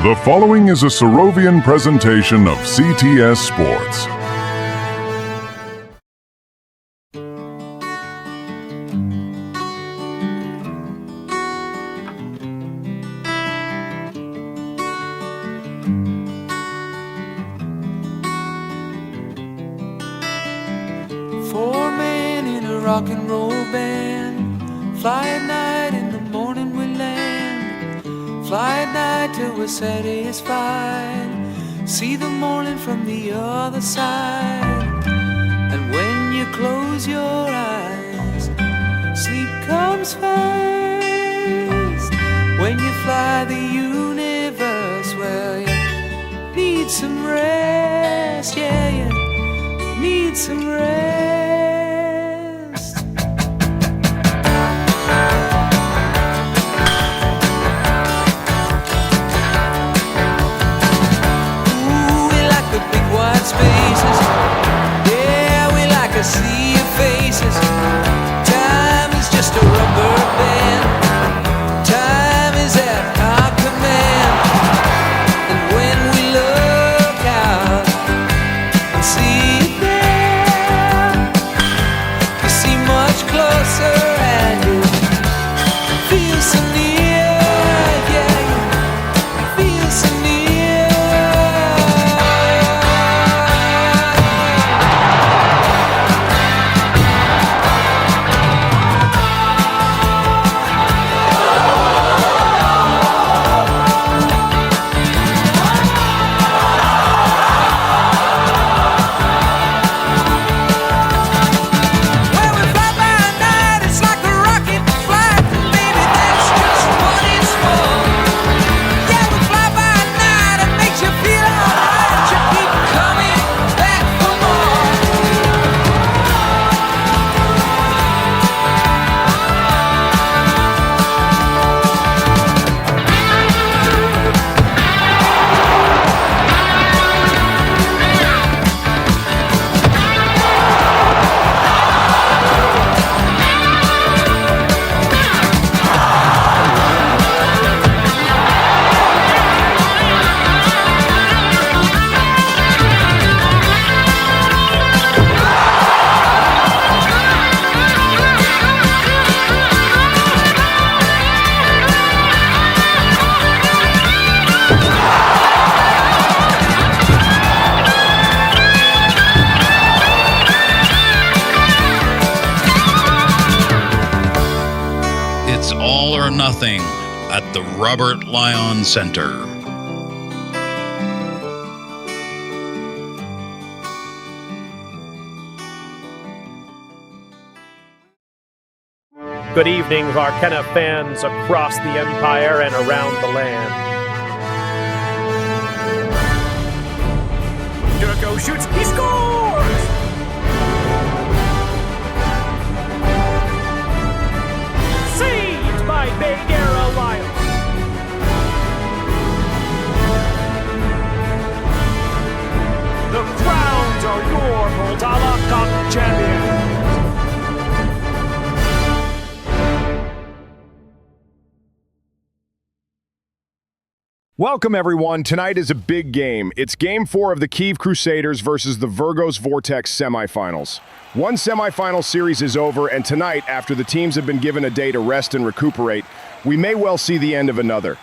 The following is a Sarovian presentation of CTS Sports. Four men in a rock and roll band, fly at night, in the morning we land. Fly at night till we're satisfied, see the morning from the other side. And when you close your eyes, sleep comes first. When you fly the universe, well, you need some rest, yeah, you need some rest. Spaces, yeah, we like a sea of faces. Time is just a rubber band, time is at our command. And when we look out and see it there, you see much closer and you feel so near, yeah, you feel so near. Nothing at the Robert Lyon Center. Good evening, Hoquenna fans across the empire and around the land. Durko shoots, he scores! Saved by Bagheera Lyle. The crowns are your Pulowa Cup champions. Welcome, everyone. Tonight is a big game. It's Game 4 of the CUIVE Crusaders versus the VURGOS VORTEX semifinals. One semifinal series is over, and tonight, after the teams have been given a day to rest and recuperate, we may well see the end of another.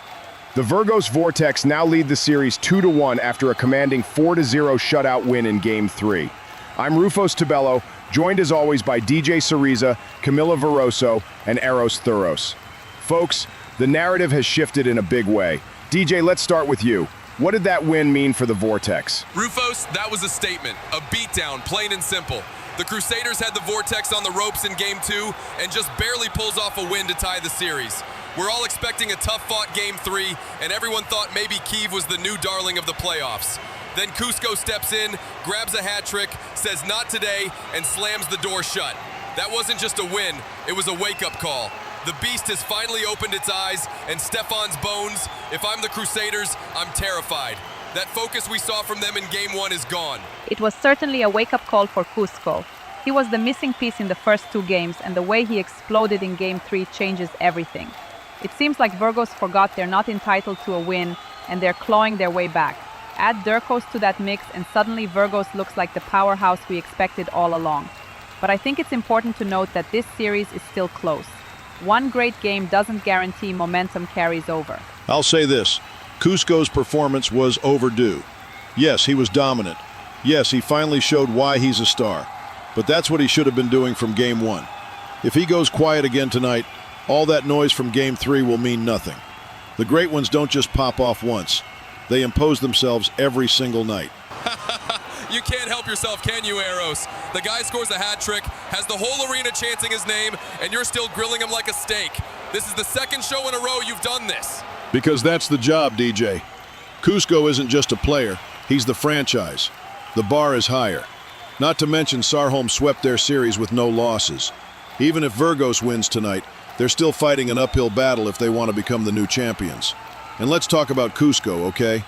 The VURGOS VORTEX now lead the series 2-1 after a commanding 4-0 shutout win in Game 3. I'm Rufus Tabello, joined as always by DJ Ceriza, Camila Veroso, and Eros Thuros. Folks, the narrative has shifted in a big way. DJ, let's start with you. What did that win mean for the VORTEX? Rufus, that was a statement, a beatdown, plain and simple. The Crusaders had the VORTEX on the ropes in Game 2 and just barely pulls off a win to tie the series. We're all expecting a tough-fought Game 3, and everyone thought maybe CUIVE was the new darling of the playoffs. Then Cusco steps in, grabs a hat trick, says not today, and slams the door shut. That wasn't just a win, it was a wake-up call. The beast has finally opened its eyes, and Stefan's bones, if I'm the Crusaders, I'm terrified. That focus we saw from them in Game 1 is gone. It was certainly a wake-up call for Cusco. He was the missing piece in the first two games, and the way he exploded in Game 3 changes everything. It seems like VURGOS forgot they're not entitled to a win, and they're clawing their way back. Add VURGOS to that mix, and suddenly VURGOS looks like the powerhouse we expected all along. But I think it's important to note that this series is still close. One great game doesn't guarantee momentum carries over. I'll say this, Cusco's performance was overdue. Yes, he was dominant. Yes, he finally showed why he's a star. But that's what he should have been doing from Game 1. If he goes quiet again tonight, all that noise from Game 3 will mean nothing. The great ones don't just pop off once. They impose themselves every single night. You can't help yourself, can you, Eros? The guy scores a hat trick, has the whole arena chanting his name, and you're still grilling him like a steak. This is the second show in a row you've done this. Because that's the job, DJ. Cusco isn't just a player, he's the franchise. The bar is higher. Not to mention Sarholm swept their series with no losses. Even if VURGOS wins tonight, they're still fighting an uphill battle if they want to become the new champions. And let's talk about Cusco, okay?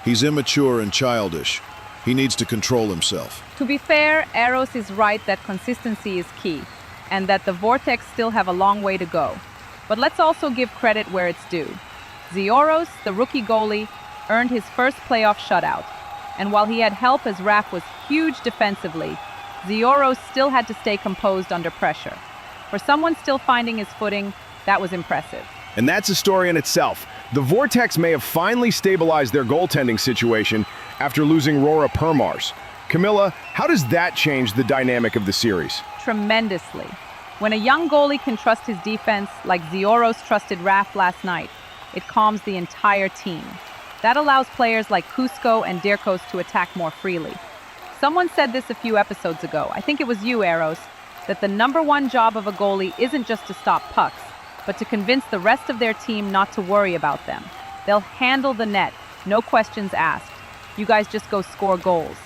He's immature and childish. He needs to control himself. To be fair, Eros is right that consistency is key, and that the VORTEX still have a long way to go. But let's also give credit where it's due. Zioros, the rookie goalie, earned his first playoff shutout. And while he had help as Raf was huge defensively, Zioros still had to stay composed under pressure. For someone still finding his footing, that was impressive. And that's a story in itself. The VORTEX may have finally stabilized their goaltending situation after losing Rora Permars. Camilla, how does that change the dynamic of the series? Tremendously. When a young goalie can trust his defense like Zioros trusted Raf last night, it calms the entire team. That allows players like Cusco and VORTEX to attack more freely. Someone said this a few episodes ago, I think it was you, Eros, that the #1 job of a goalie isn't just to stop pucks, but to convince the rest of their team not to worry about them. They'll handle the net, no questions asked. You guys just go score goals.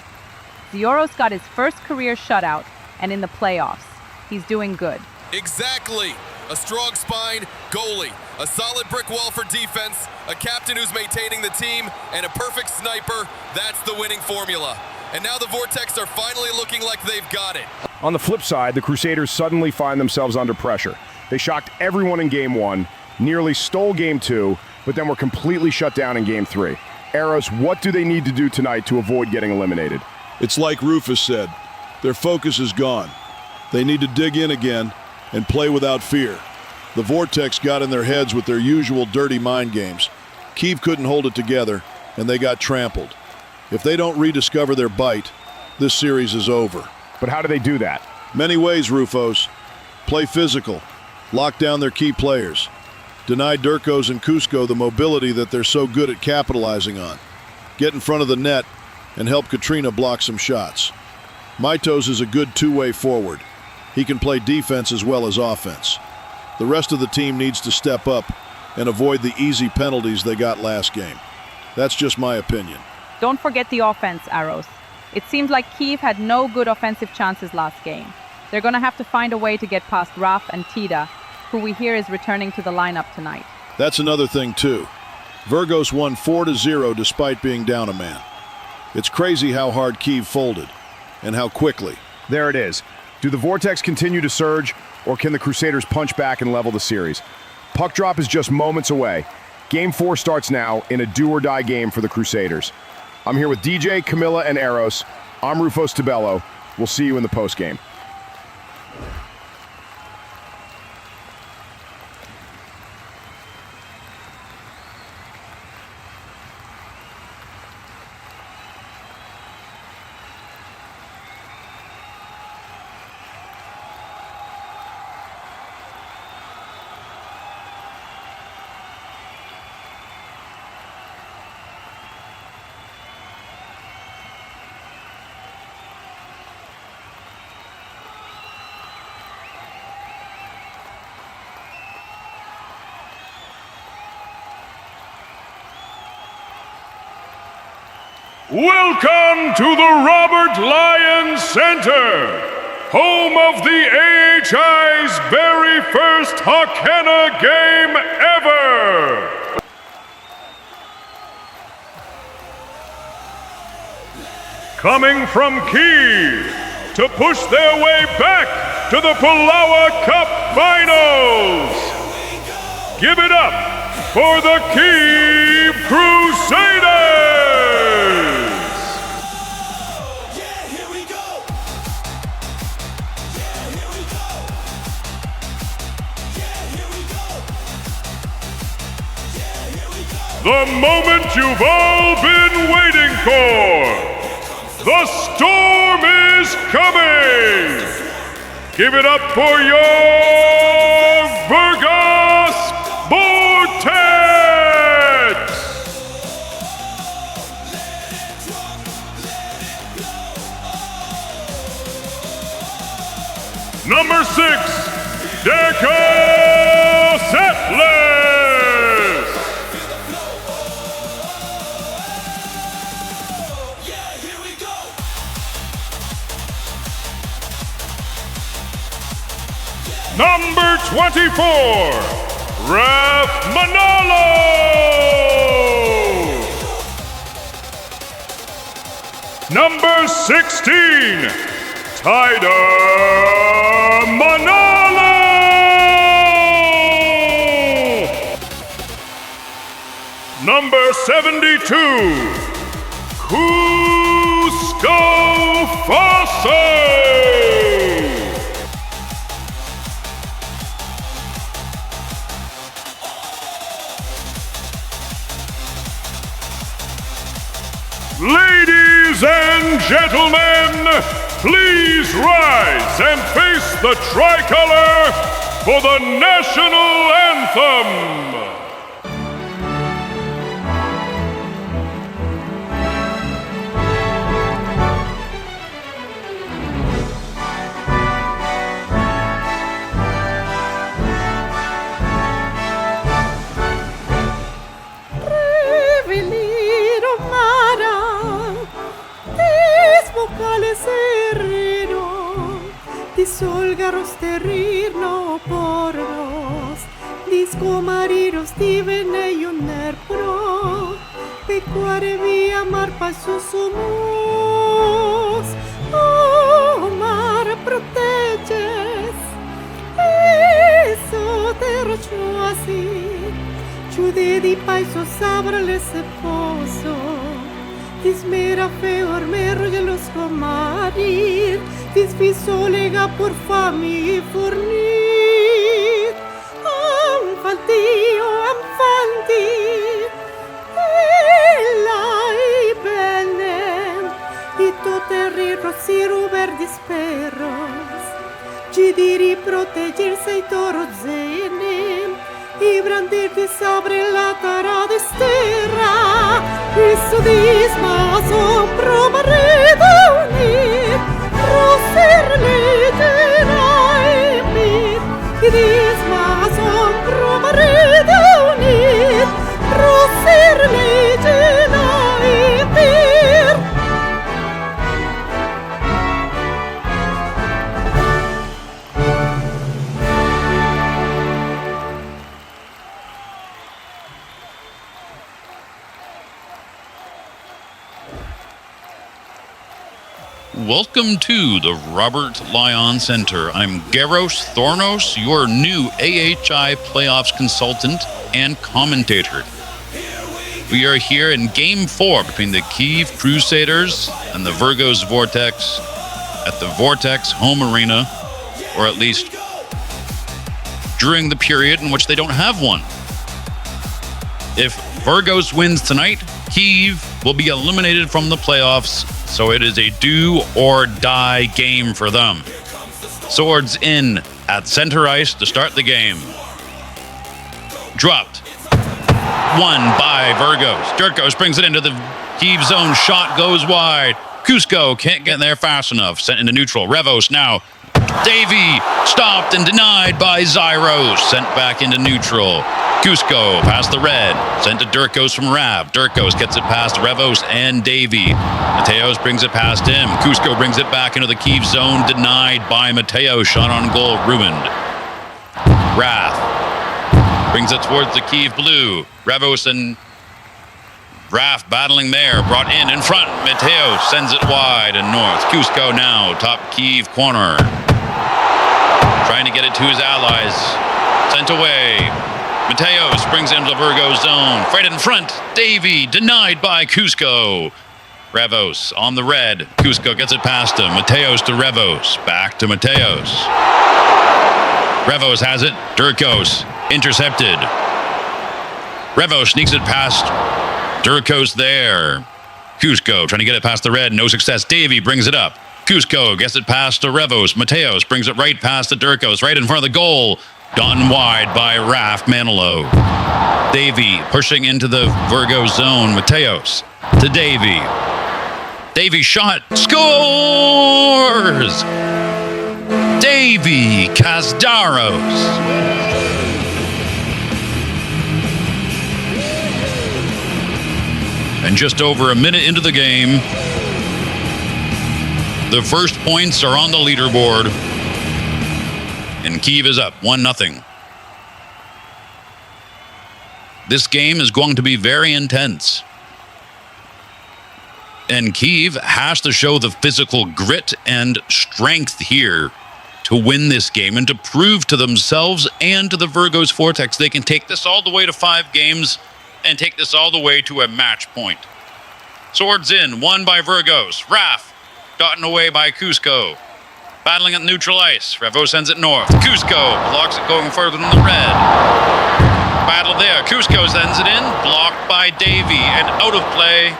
Zioros got his first career shutout, and in the playoffs, he's doing good. Exactly. A strong spine, goalie, a solid brick wall for defense, a captain who's maintaining the team, and a perfect sniper. That's the winning formula. And now the VORTEX are finally looking like they've got it. On the flip side, the Crusaders suddenly find themselves under pressure. They shocked everyone in Game 1, nearly stole Game 2, but then were completely shut down in Game 3. Eros, what do they need to do tonight to avoid getting eliminated? It's like Rufus said, their focus is gone. They need to dig in again and play without fear. The VORTEX got in their heads with their usual dirty mind games. CUIVE couldn't hold it together, and they got trampled. If they don't rediscover their bite, this series is over. But how do they do that? Many ways, Rufos. Play physical. Lock down their key players. Deny VORTEX and Cusco the mobility that they're so good at capitalizing on. Get in front of the net and help Katrina block some shots. Mitos is a good two-way forward. He can play defense as well as offense. The rest of the team needs to step up and avoid the easy penalties they got last game. That's just my opinion. Don't forget the offense, Eros. It seemed like CUIVE had no good offensive chances last game. They're going to have to find a way to get past Raf and Tida, who we hear is returning to the lineup tonight. That's another thing, too. VURGOS won 4-0 despite being down a man. It's crazy how hard CUIVE folded, and how quickly. There it is. Do the VORTEX continue to surge, or can the Crusaders punch back and level the series? Puck drop is just moments away. Game 4 starts now in a do-or-die game for the Crusaders. I'm here with DJ, Camilla, and Eros. I'm Rufus Tabello. We'll see you in the postgame. Welcome to the Robert Lyon Center, home of the AHI's very first Hoquenna game ever. Coming from Kyiv to push their way back to the Pulowa Cup Finals. Give it up for the Kyiv Crusaders! the moment you've all been waiting for. The storm is coming! Give it up for your VURGOS VORTEX! Number 6, Derkos Atlas! Number 24, Raf Manalo! Number 16, Tyder Manalo! Number 72, Cusco Fosse! Ladies and gentlemen, please rise and face the tricolor for the national anthem. Solgaros terrirno pornos, disco mariros divene ioner pro, pecuare via mar passusumus, oh mar proteges, eso terrocho así, chude di paiso sabra le seposo, dismera feor merro de los comarir, disfiso lega por fami fornir, amfanti, la i benem, i to terri rossiru verdis perros, ci diri proteggerse i toro zenem, i brandir di sabre la tara de sterra, isso disma sopra marreda unir, roser legerai mir, i disma sopra marreda unir, roser legerai mir. Welcome to the Robert Lyon Center. I'm Garros Thornos, your new AHI playoffs consultant and commentator. We are here in Game 4 between the CUIVE Crusaders and the VURGOS VORTEX at the VORTEX home arena, or at least during the period in which they don't have one. If VURGOS wins tonight, CUIVE will be eliminated from the playoffs, so it is a do-or-die game for them. Swords in at center ice to start the game. Dropped. Won by VURGOS. Derkos brings it into the CUIVE zone. Shot goes wide. Cusco can't get there fast enough. Sent into neutral. Revos now. Davey stopped and denied by Zyros. Sent back into neutral. Cusco past the red. Sent to Derkos from Rav. Derkos gets it past Revos and Davey. Mateos brings it past him. Cusco brings it back into the CUIVE zone. Denied by Mateos. Shot on goal. Ruined. Wrath brings it towards the CUIVE blue. Revos and Raff battling there. Brought in front. Mateos sends it wide and north. Cusco now. Top CUIVE corner. Trying to get it to his allies. Sent away. Mateos brings it into the VURGOS zone. Right in front. Davey denied by Cusco. Revos on the red. Cusco gets it past him. Mateos to Revos. Back to Mateos. Revos has it. Derkos intercepted. Revo sneaks it past Durkos there. Cusco trying to get it past the red. No success. Davey brings it up. Cusco gets it past to Revos. Mateos brings it right past to Durkos, right in front of the goal. Done wide by Raf Manilow. Davey pushing into the VURGOS zone. Mateos to Davey. Davey shot. Scores! Davey Casdaros. And just over a minute into the game, the first points are on the leaderboard. And CUIVE is up 1-0. This game is going to be very intense. And CUIVE has to show the physical grit and strength here to win this game and to prove to themselves and to the VURGOS VORTEX they can take this all the way to 5 games and take this all the way to a match point. Swords in, won by VURGOS. Raf, gotten away by Cusco. Battling at neutral ice. Revo sends it north. Cusco blocks it going further than the red. Battle there. Cusco sends it in, blocked by Davey, and out of play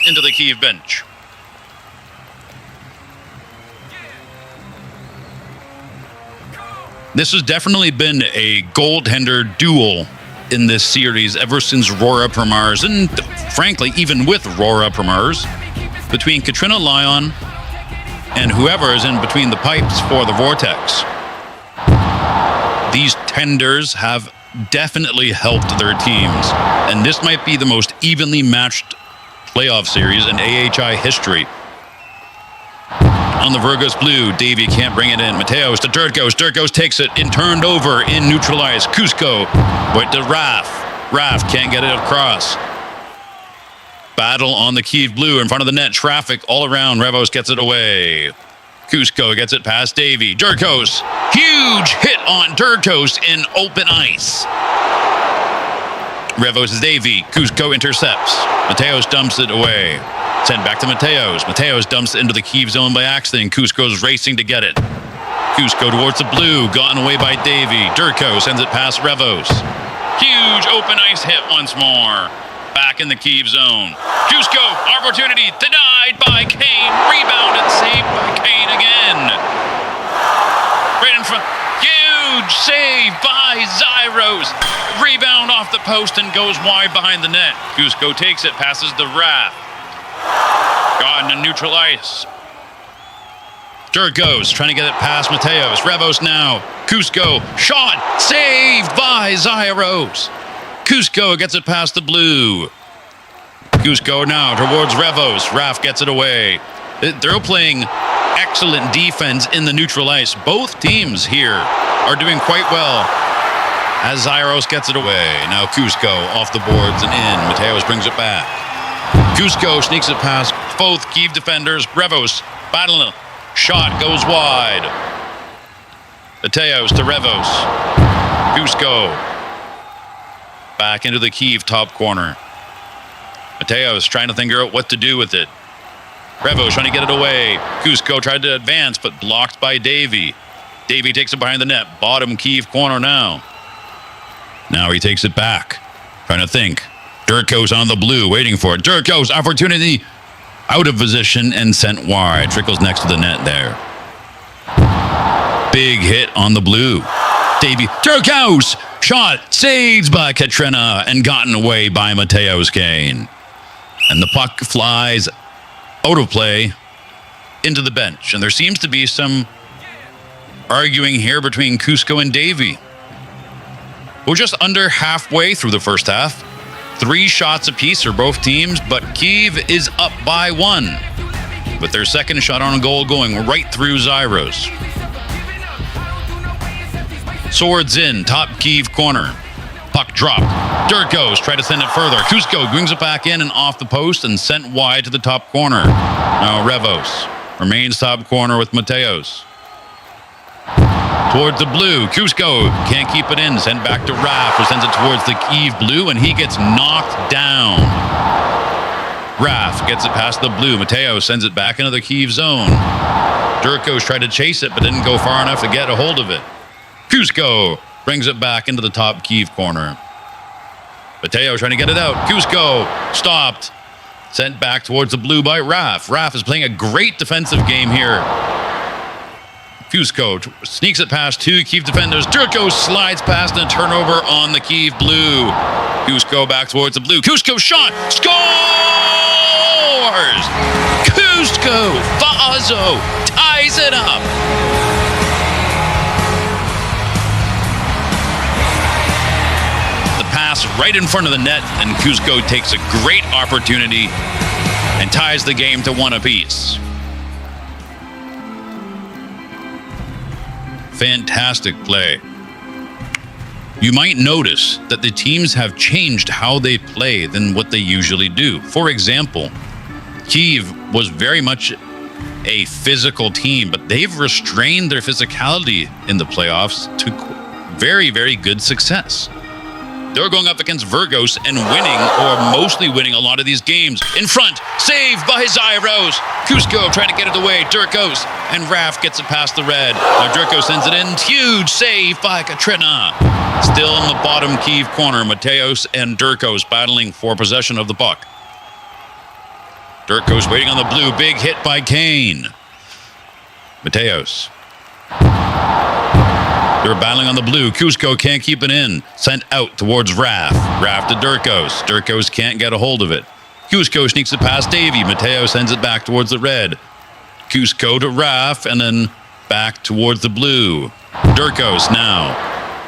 into the CUIVE bench. This has definitely been a goaltender duel in this series ever since Rora Primars, and frankly, even with Rora Primars, between Katrina Lyon and whoever is in between the pipes for the VORTEX. These tenders have definitely helped their teams, and this might be the most evenly matched playoff series in AHI history. On the VURGOS blue, Davey can't bring it in. Mateos to Durkos. Durkos takes it and turned over in neutral ice. Cusco went to Raf. Raf can't get it across. Battle on the CUIVE blue in front of the net. Traffic all around. Revos gets it away. Cusco gets it past Davey. Durkos. Huge hit on Durkos in open ice. Revos is Davey. Cusco intercepts. Mateos dumps it away. Sent back to Mateos. Mateos dumps it into the CUIVE zone by accident. Cusco's racing to get it. Cusco towards the blue. Gotten away by Davey. Durko sends it past Revos. Huge open ice hit once more. Back in the CUIVE zone. Cusco, opportunity denied by Kane. Rebounded, saved by Kane again. Right in front. Huge save by Zyros. Rebound off the post and goes wide behind the net. Cusco takes it, passes the Wrath. Gone to neutral ice. Durkos trying to get it past Mateos. Revos now. Cusco shot. Saved by Zyros. Cusco gets it past the blue. Cusco now towards Revos. Raf gets it away. They're playing excellent defense in the neutral ice. Both teams here are doing quite well as Zyros gets it away. Now Cusco off the boards and in. Mateos brings it back. Cusco sneaks it past both CUIVE defenders. Revos battling. Shot goes wide. Mateos to Revos. Cusco back into the CUIVE top corner. Mateos trying to figure out what to do with it. Revos trying to get it away. Cusco tried to advance, but blocked by Davey. Davey takes it behind the net. Bottom CUIVE corner now. Now he takes it back. Trying to think. Durkos on the blue, waiting for it. Durkos, opportunity. Out of position and sent wide. Trickles next to the net there. Big hit on the blue. Davey. Durkos! Shot. Saved by Katrina and gotten away by Mateos Kane. And the puck flies out of play into the bench. And there seems to be some arguing here between Cusco and Davey. We're just under halfway through the first half. 3 shots apiece for both teams, but CUIVE is up by 1. With their second shot on goal going right through Zyros. Swords in, top CUIVE corner. Puck dropped. Durkos try to send it further. Cusco brings it back in and off the post and sent wide to the top corner. Now Revos remains top corner with Mateos. Towards the blue. Cusco can't keep it in. Sent back to Raf, who sends it towards the CUIVE blue, and he gets knocked down. Raf gets it past the blue. Mateos sends it back into the CUIVE zone. Durkos tried to chase it, but didn't go far enough to get a hold of it. Cusco brings it back into the top CUIVE corner. Mateo trying to get it out. Cusco stopped. Sent back towards the blue by Raf. Raf is playing a great defensive game here. Cusco sneaks it past two CUIVE defenders. Durko slides past and a turnover on the CUIVE blue. Cusco back towards the blue. Cusco shot. Scores! Cusco Fazo ties it up. The pass right in front of the net, and Cusco takes a great opportunity and ties the game to 1 apiece. Fantastic play. You might notice that the teams have changed how they play than what they usually do. For example, CUIVE was very much a physical team, but they've restrained their physicality in the playoffs to very, very good success. They're going up against VURGOS and winning, or mostly winning, a lot of these games. In front, saved by Zyros. Cusco trying to get it away. Durkos, and Raf gets it past the red. Now Durko sends it in. Huge save by Katrina. Still in the bottom CUIVE corner, Mateos and Durkos battling for possession of the puck. Durkos waiting on the blue. Big hit by Kane. Mateos. They're battling on the blue. Cusco can't keep it in. Sent out towards Raf. Raf to Durkos. Durkos can't get a hold of it. Cusco sneaks it past Davey. Mateo sends it back towards the red. Cusco to Raf, and then back towards the blue. Durkos now.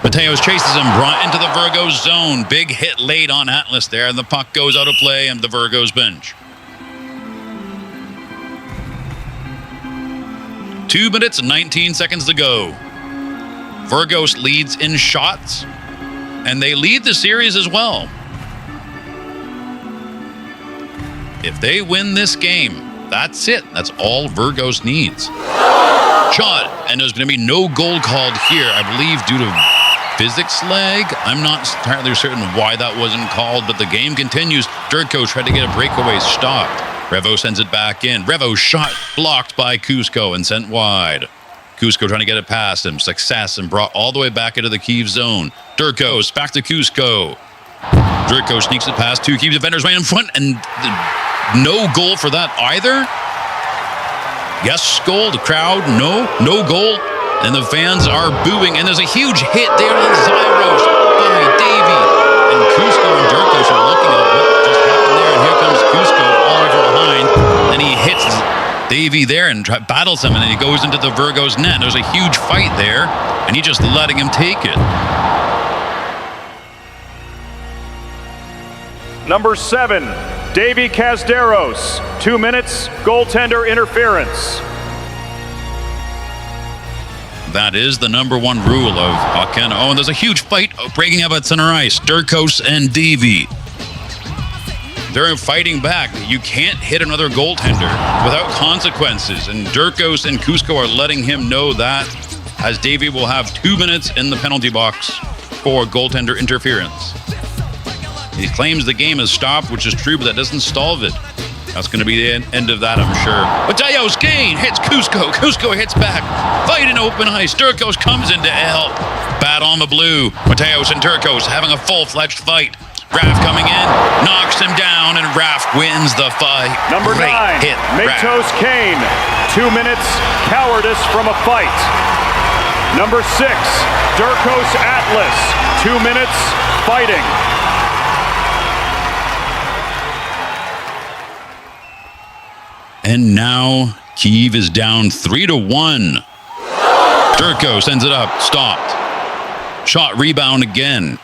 Mateos chases him, brought into the VURGOS zone. Big hit late on Atlas there, and the puck goes out of play and the VURGOS bench. 2 minutes and 19 seconds to go. VURGOS leads in shots, and they lead the series as well. If they win this game, that's it. That's all VURGOS needs. Shot, and there's going to be no goal called here, I believe, due to physics lag. I'm not entirely certain why that wasn't called, but the game continues. Durko tried to get a breakaway, stopped. Revo sends it back in. Revo shot blocked by Cusco and sent wide. Cusco trying to get it past him. Success, and brought all the way back into the CUIVE zone. Durkos back to Cusco. Durko sneaks it past two CUIVE defenders right in front, and no goal for that either. Yes, goal. The crowd, no goal. And the fans are booing, and there's a huge hit there on Zyros by Davey. And Cusco and Durkos are looking at what just happened there, and here comes Cusco all over behind, and he hits Davey there and battles him, and then he goes into the VURGOS net. There's a huge fight there, and he just letting him take it. Number 7, Davey Casderos. 2 minutes, goaltender interference. That is the number 1 rule of Hoquenna. Oh, and there's a huge fight breaking up at center ice. Durkos and Davey. They're fighting back. You can't hit another goaltender without consequences. And Durkos and Cusco are letting him know that, as Davey will have 2 minutes in the penalty box for goaltender interference. He claims the game has stopped, which is true, but that doesn't solve it. That's going to be the end of that, I'm sure. Mateos Kane hits Cusco. Cusco hits back. Fight in open ice. Durkos comes in to help. Bat on the blue. Mateos and Durkos having a full-fledged fight. Raf coming in, knocks him down, and Raf wins the fight. Number Great 9, hit, Mateos Kane. 2 minutes, cowardice from a fight. Number 6, Durkos Atlas. 2 minutes, fighting. And now CUIVE is down 3-1. Durko sends it up, stopped. Shot, rebound again.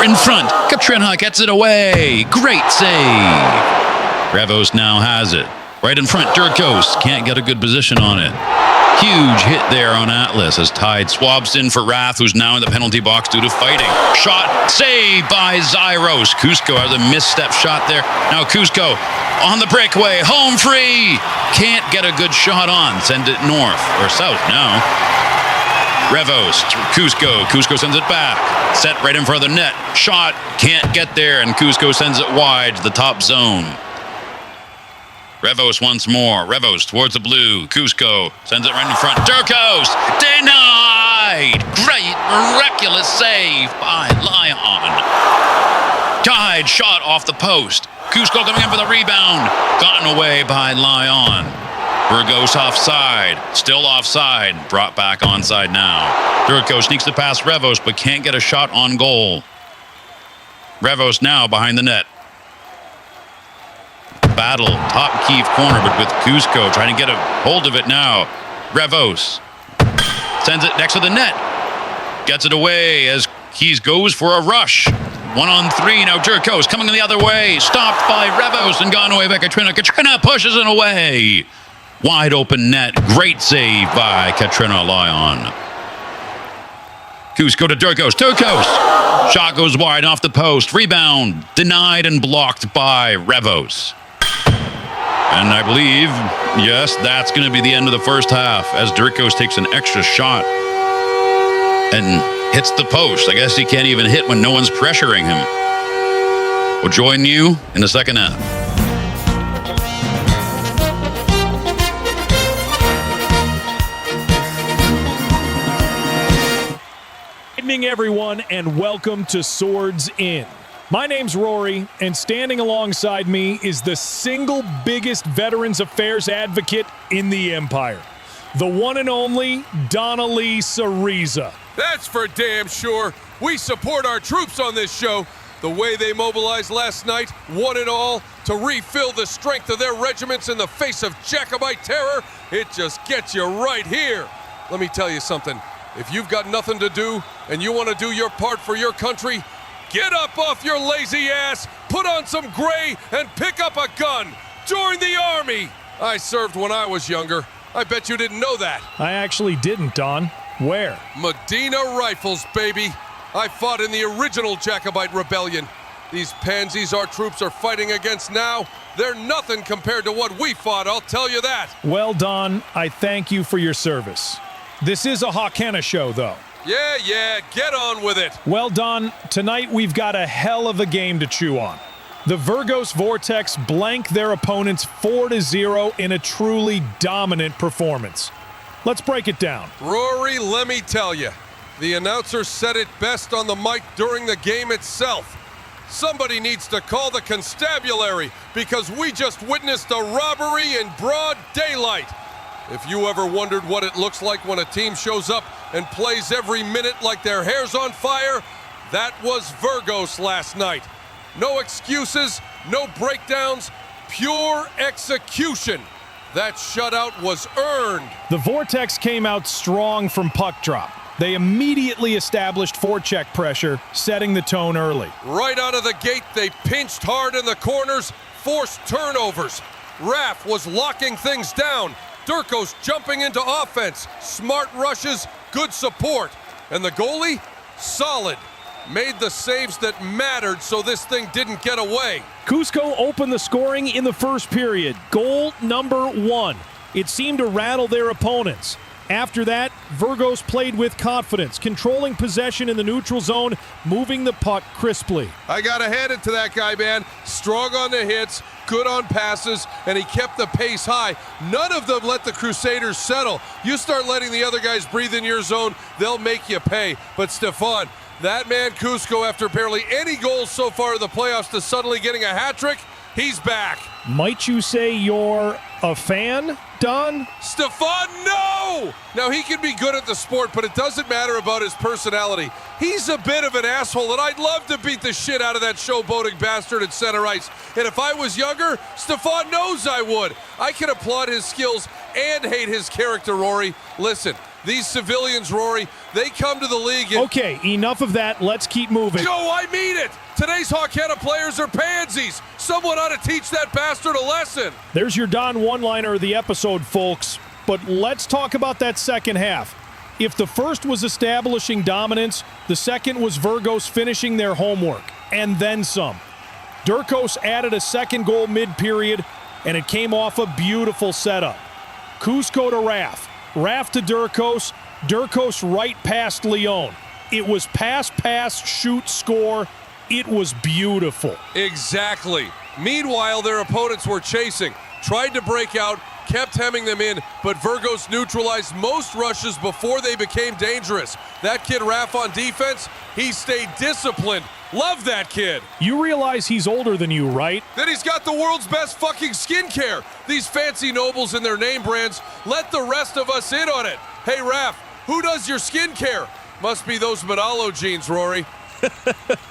In front, Katrina gets it away. Great save. Revos now has it. Right in front, Durkos can't get a good position on it. Huge hit there on Atlas as Tide swabs in for Wrath, who's now in the penalty box due to fighting. Shot, saved by Zyros. Cusco has a misstep shot there. Now Cusco on the breakaway, home free. Can't get a good shot on. Send it north or south now. Revos, Cusco. Cusco sends it back. Set right in front of the net. Shot, can't get there, and Cusco sends it wide to the top zone. Revos once more. Revos towards the blue. Cusco sends it right in front. Durkos denied. Great, miraculous save by Lyon. Tied shot off the post. Cusco coming in for the rebound. Gotten away by Lyon. VURGOS offside. Still offside. Brought back onside now. Durko sneaks the pass Revos, but can't get a shot on goal. Revos now behind the net. Battle. Top Kiev corner, but with Cusco trying to get a hold of it now. Revos sends it next to the net. Gets it away as Keys goes for a rush. 1-on-3 now. Durko's coming the other way. Stopped by Revos and gone away by Katrina. Katrina pushes it away. Wide open net. Great save by Katrina Lyon. Cusco to Durko's. Durko's. Shot goes wide off the post. Rebound. Denied and blocked by Revos. And I believe, yes, that's going to be the end of the first half as Durko's takes an extra shot and hits the post. I guess he can't even hit when no one's pressuring him. We'll join you in the second half. Good evening, everyone, and welcome to Swords In. My name's Rory, and standing alongside me is the single biggest Veterans Affairs advocate in the Empire, the one and only Donnelly Cereza. That's for damn sure. We support our troops on this show. The way they mobilized last night, one and all, to refill the strength of their regiments in the face of Jacobite terror, it just gets you right here. Let me tell you something. If you've got nothing to do and you want to do your part for your country, get up off your lazy ass, put on some gray, and pick up a gun. Join the army. I served when I was younger. I bet you didn't know that. I actually didn't, Don. Where? Medina Rifles, baby. I fought in the original Jacobite rebellion. These pansies our troops are fighting against now, they're nothing compared to what we fought, I'll tell you that. Well, Don, I thank you for your service. This is a Hoquenna show, though. Yeah, get on with it. Well, Don, tonight we've got a hell of a game to chew on. The VURGOS Vortex blank their opponents 4-0 in a truly dominant performance. Let's break it down. Rory, let me tell you, the announcer said it best on the mic during the game itself. Somebody needs to call the constabulary because we just witnessed a robbery in broad daylight. If you ever wondered what it looks like when a team shows up and plays every minute like their hair's on fire, that was VURGOS last night. No excuses, no breakdowns, pure execution. That shutout was earned. The Vortex came out strong from puck drop. They immediately established forecheck pressure, setting the tone early. Right out of the gate, they pinched hard in the corners, forced turnovers. Raff was locking things down. Durko's jumping into offense. Smart rushes, good support. And the goalie? Solid. Made the saves that mattered so this thing didn't get away. Cusco opened the scoring in the first period. Goal number 1. It seemed to rattle their opponents. After that, VURGOS played with confidence, controlling possession in the neutral zone, moving the puck crisply. I gotta hand it to that guy, man. Strong on the hits, good on passes, and he kept the pace high. None of them let the Crusaders settle. You start letting the other guys breathe in your zone, they'll make you pay. But Stefan, that man Cusco, after barely any goals so far in the playoffs to suddenly getting a hat trick, he's back. Might you say you're a fan, Don? Stefan, no! Now, he can be good at the sport, but it doesn't matter about his personality. He's a bit of an asshole, and I'd love to beat the shit out of that showboating bastard at center ice. And if I was younger, Stefan knows I would. I can applaud his skills and hate his character, Rory. Listen, these civilians, Rory, they come to the league and... Okay, enough of that. Let's keep moving. No, I mean it! Today's Hoquenna players are pansies. Someone ought to teach that bastard a lesson. There's your Don one-liner of the episode, folks. But let's talk about that second half. If the first was establishing dominance, the second was VURGOS finishing their homework, and then some. Durkos added a second goal mid-period, and it came off a beautiful setup. Cusco to Raff. Raff to Durkos. Durkos right past Leon. It was pass, shoot, score. It was beautiful. Exactly. Meanwhile, their opponents were chasing, tried to break out, kept hemming them in, but VURGOS neutralized most rushes before they became dangerous. That kid Raf on defense, he stayed disciplined. Love that kid. You realize he's older than you, right? Then he's got the world's best fucking skincare. These fancy nobles and their name brands, let the rest of us in on it. Hey Raf, who does your skincare? Must be those Manalo genes, Rory.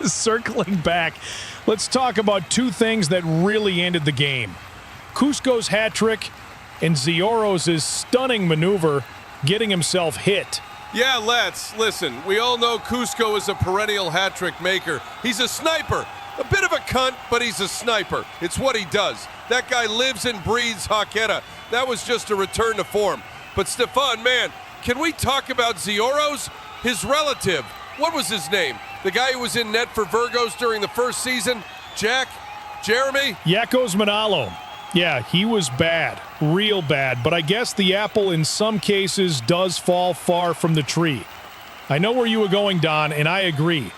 Circling back, let's talk about two things that really ended the game. Cusco's hat trick and Zioros' stunning maneuver getting himself hit. Yeah, let's. Listen, we all know Cusco is a perennial hat trick maker. He's a sniper. A bit of a cunt, but he's a sniper. It's what he does. That guy lives and breathes Hoquenna. That was just a return to form. But Stefan, man, can we talk about Zioros? His relative. What was his name? The guy who was in net for VURGOS during the first season? Jack? Jeremy? Yakos Manalo. Yeah, he was bad, real bad, but I guess the apple in some cases does fall far from the tree. I know where you were going, Don, and I agree.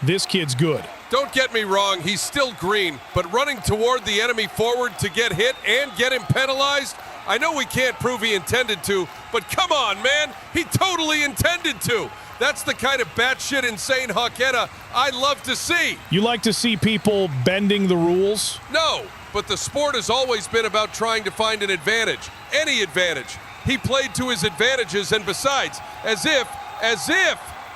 This kid's good. Don't get me wrong, he's still green, but running toward the enemy forward to get hit and get him penalized? I know we can't prove he intended to, but come on, man, he totally intended to. That's the kind of batshit insane Hoquenna I love to see. You like to see people bending the rules? No, but the sport has always been about trying to find an advantage, any advantage. He played to his advantages, and besides, as if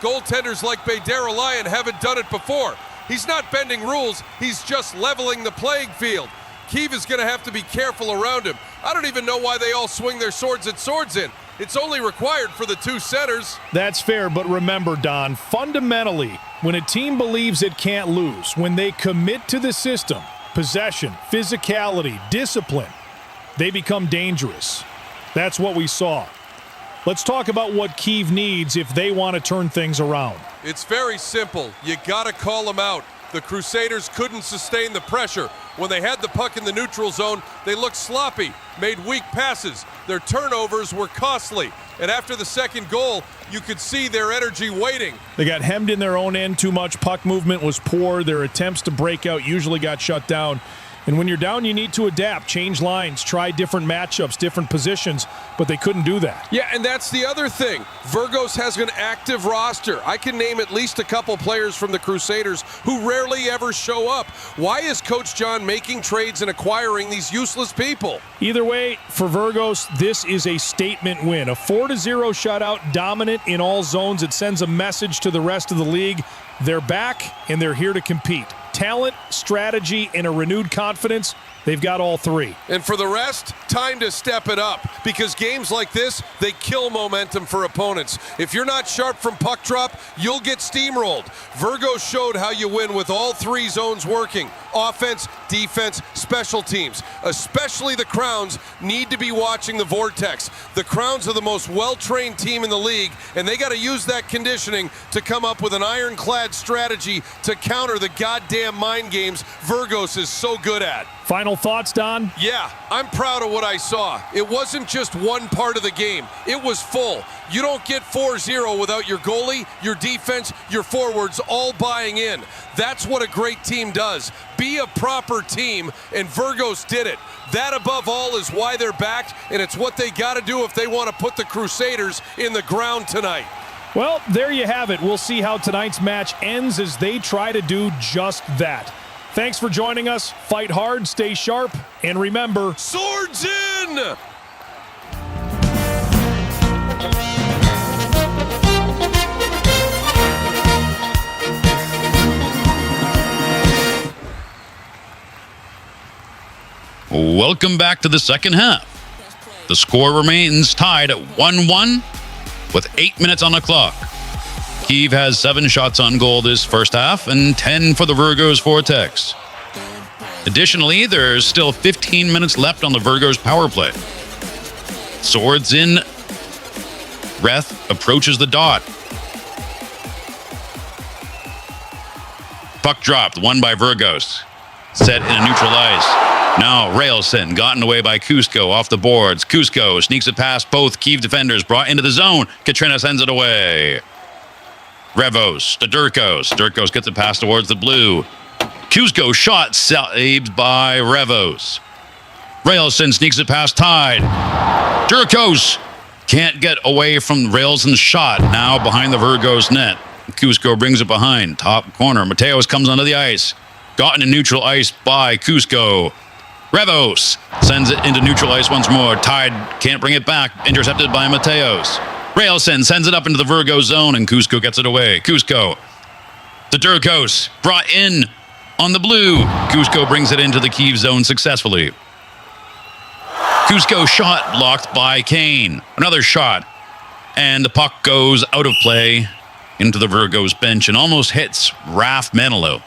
goaltenders like Baydara Lion haven't done it before. He's not bending rules, he's just leveling the playing field. CUIVE is going to have to be careful around him. I don't even know why they all swing their swords at swords in. It's only required for the two centers. That's fair, but remember, Don, fundamentally, when a team believes it can't lose, when they commit to the system, possession, physicality, discipline, they become dangerous. That's what we saw. Let's talk about what CUIVE needs if they want to turn things around. It's very simple. You got to call them out. The Crusaders couldn't sustain the pressure. When they had the puck in the neutral zone, they looked sloppy, made weak passes. Their turnovers were costly. And after the second goal, you could see their energy waning. They got hemmed in their own end too much. Puck movement was poor. Their attempts to break out usually got shut down. And when you're down, you need to adapt, change lines, try different matchups, different positions, but they couldn't do that. Yeah, and that's the other thing. VURGOS has an active roster. I can name at least a couple players from the Crusaders who rarely ever show up. Why is Coach John making trades and acquiring these useless people? Either way, for VURGOS, this is a statement win. A 4-0 shutout, dominant in all zones. It sends a message to the rest of the league. They're back, and they're here to compete. Talent, strategy, and a renewed confidence, they've got all three. And for the rest, time to step it up, because games like this, they kill momentum for opponents. If you're not sharp from puck drop, you'll get steamrolled. VURGOS showed how you win with all three zones working. Offense, defense, special teams. Especially the Crowns need to be watching the VORTEX. The Crowns are the most well-trained team in the league, and they got to use that conditioning to come up with an ironclad strategy to counter the goddamn mind games VURGOS is so good at. Final thoughts, Don? Yeah, I'm proud of what I saw. It wasn't just one part of the game. It was full. You don't get 4-0 without your goalie, your defense, your forwards all buying in. That's what a great team does. Be a proper team, and VURGOS did it. That above all is why they're back, and it's what they got to do if they want to put the Crusaders in the ground tonight. Well, there you have it. We'll see how tonight's match ends as they try to do just that. Thanks for joining us. Fight hard, stay sharp, and remember, swords in! Welcome back to the second half. The score remains tied at 1-1 with 8 minutes on the clock. CUIVE has 7 shots on goal this first half and 10 for the VURGOS VORTEX. Additionally, there's still 15 minutes left on the VURGOS power play. Swords in. Reth approaches the dot. Puck dropped, won by VURGOS. Set in a neutral ice. Now Railson gotten away by Cusco off the boards. Cusco sneaks it past both CUIVE defenders, brought into the zone. Katrina sends it away. Revos to Durkos. Durkos gets it passed towards the blue. Cusco shot saved by Revos. Railson sneaks it past Tide. Durkos can't get away from Railson's shot. Now behind the VURGOS net. Cusco brings it behind. Top corner. Mateos comes onto the ice. Gotten in neutral ice by Cusco. Revos sends it into neutral ice once more. Tide can't bring it back. Intercepted by Mateos. Railson sends it up into the VURGOS zone, and Cusco gets it away. Cusco to Durkos. Brought in on the blue. Cusco brings it into the CUIVE zone successfully. Cusco shot blocked by Kane. Another shot. And the puck goes out of play into the VURGOS bench and almost hits Raf Manilow.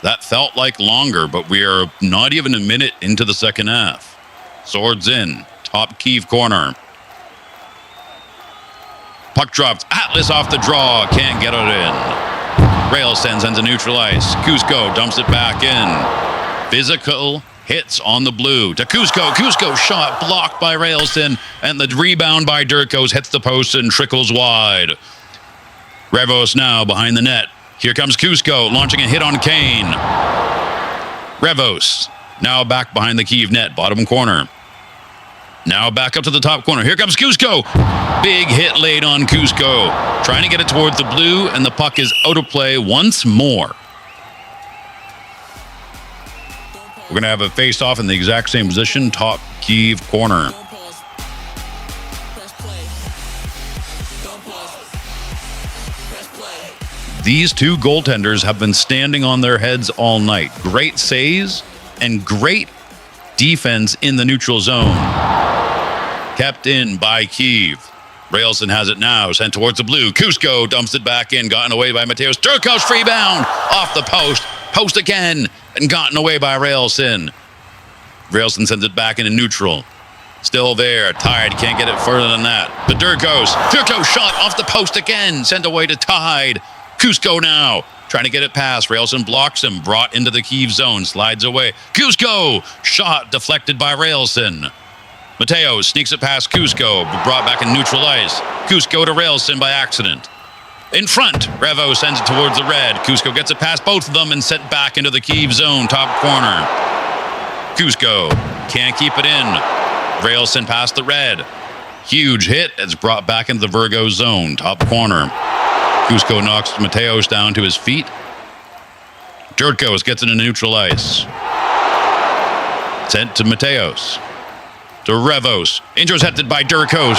That felt like longer, but we are not even a minute into the second half. Swords in. Top CUIVE corner. Puck dropped. Atlas off the draw. Can't get it in. Railson sends a neutral ice. Cusco dumps it back in. Physical hits on the blue to Cusco. Cusco shot blocked by Railson, and the rebound by Durkos hits the post and trickles wide. Revos now behind the net. Here comes Cusco launching a hit on Kane. Revos now back behind the CUIVE net, bottom corner. Now back up to the top corner. Here comes Cusco. Big hit laid on Cusco. Trying to get it towards the blue, and the puck is out of play once more. We're going to have a face-off in the exact same position, top CUIVE corner. These two goaltenders have been standing on their heads all night. Great saves and great defense in the neutral zone. Kept in by CUIVE. Railson has it now, sent towards the blue. Cusco dumps it back in, gotten away by Mateos. Durkos rebound off the post. Post again, and gotten away by Railson. Railson sends it back into neutral. Still there. Tide can't get it further than that. The Durkos shot off the post again, sent away to Tide. Cusco now trying to get it past. Railson blocks him, brought into the CUIVE zone, slides away. Cusco shot deflected by Railson. Mateos sneaks it past Cusco, but brought back in neutral ice. Cusco to Railson by accident. In front, Revo sends it towards the red. Cusco gets it past both of them and sent back into the CUIVE zone, top corner. Cusco can't keep it in. Railson past the red. Huge hit. It's brought back into the VURGOS zone, top corner. Cusco knocks Mateos down to his feet. Durkos gets it in neutral ice. Sent to Mateos. To Revos. Intercepted by Durkos.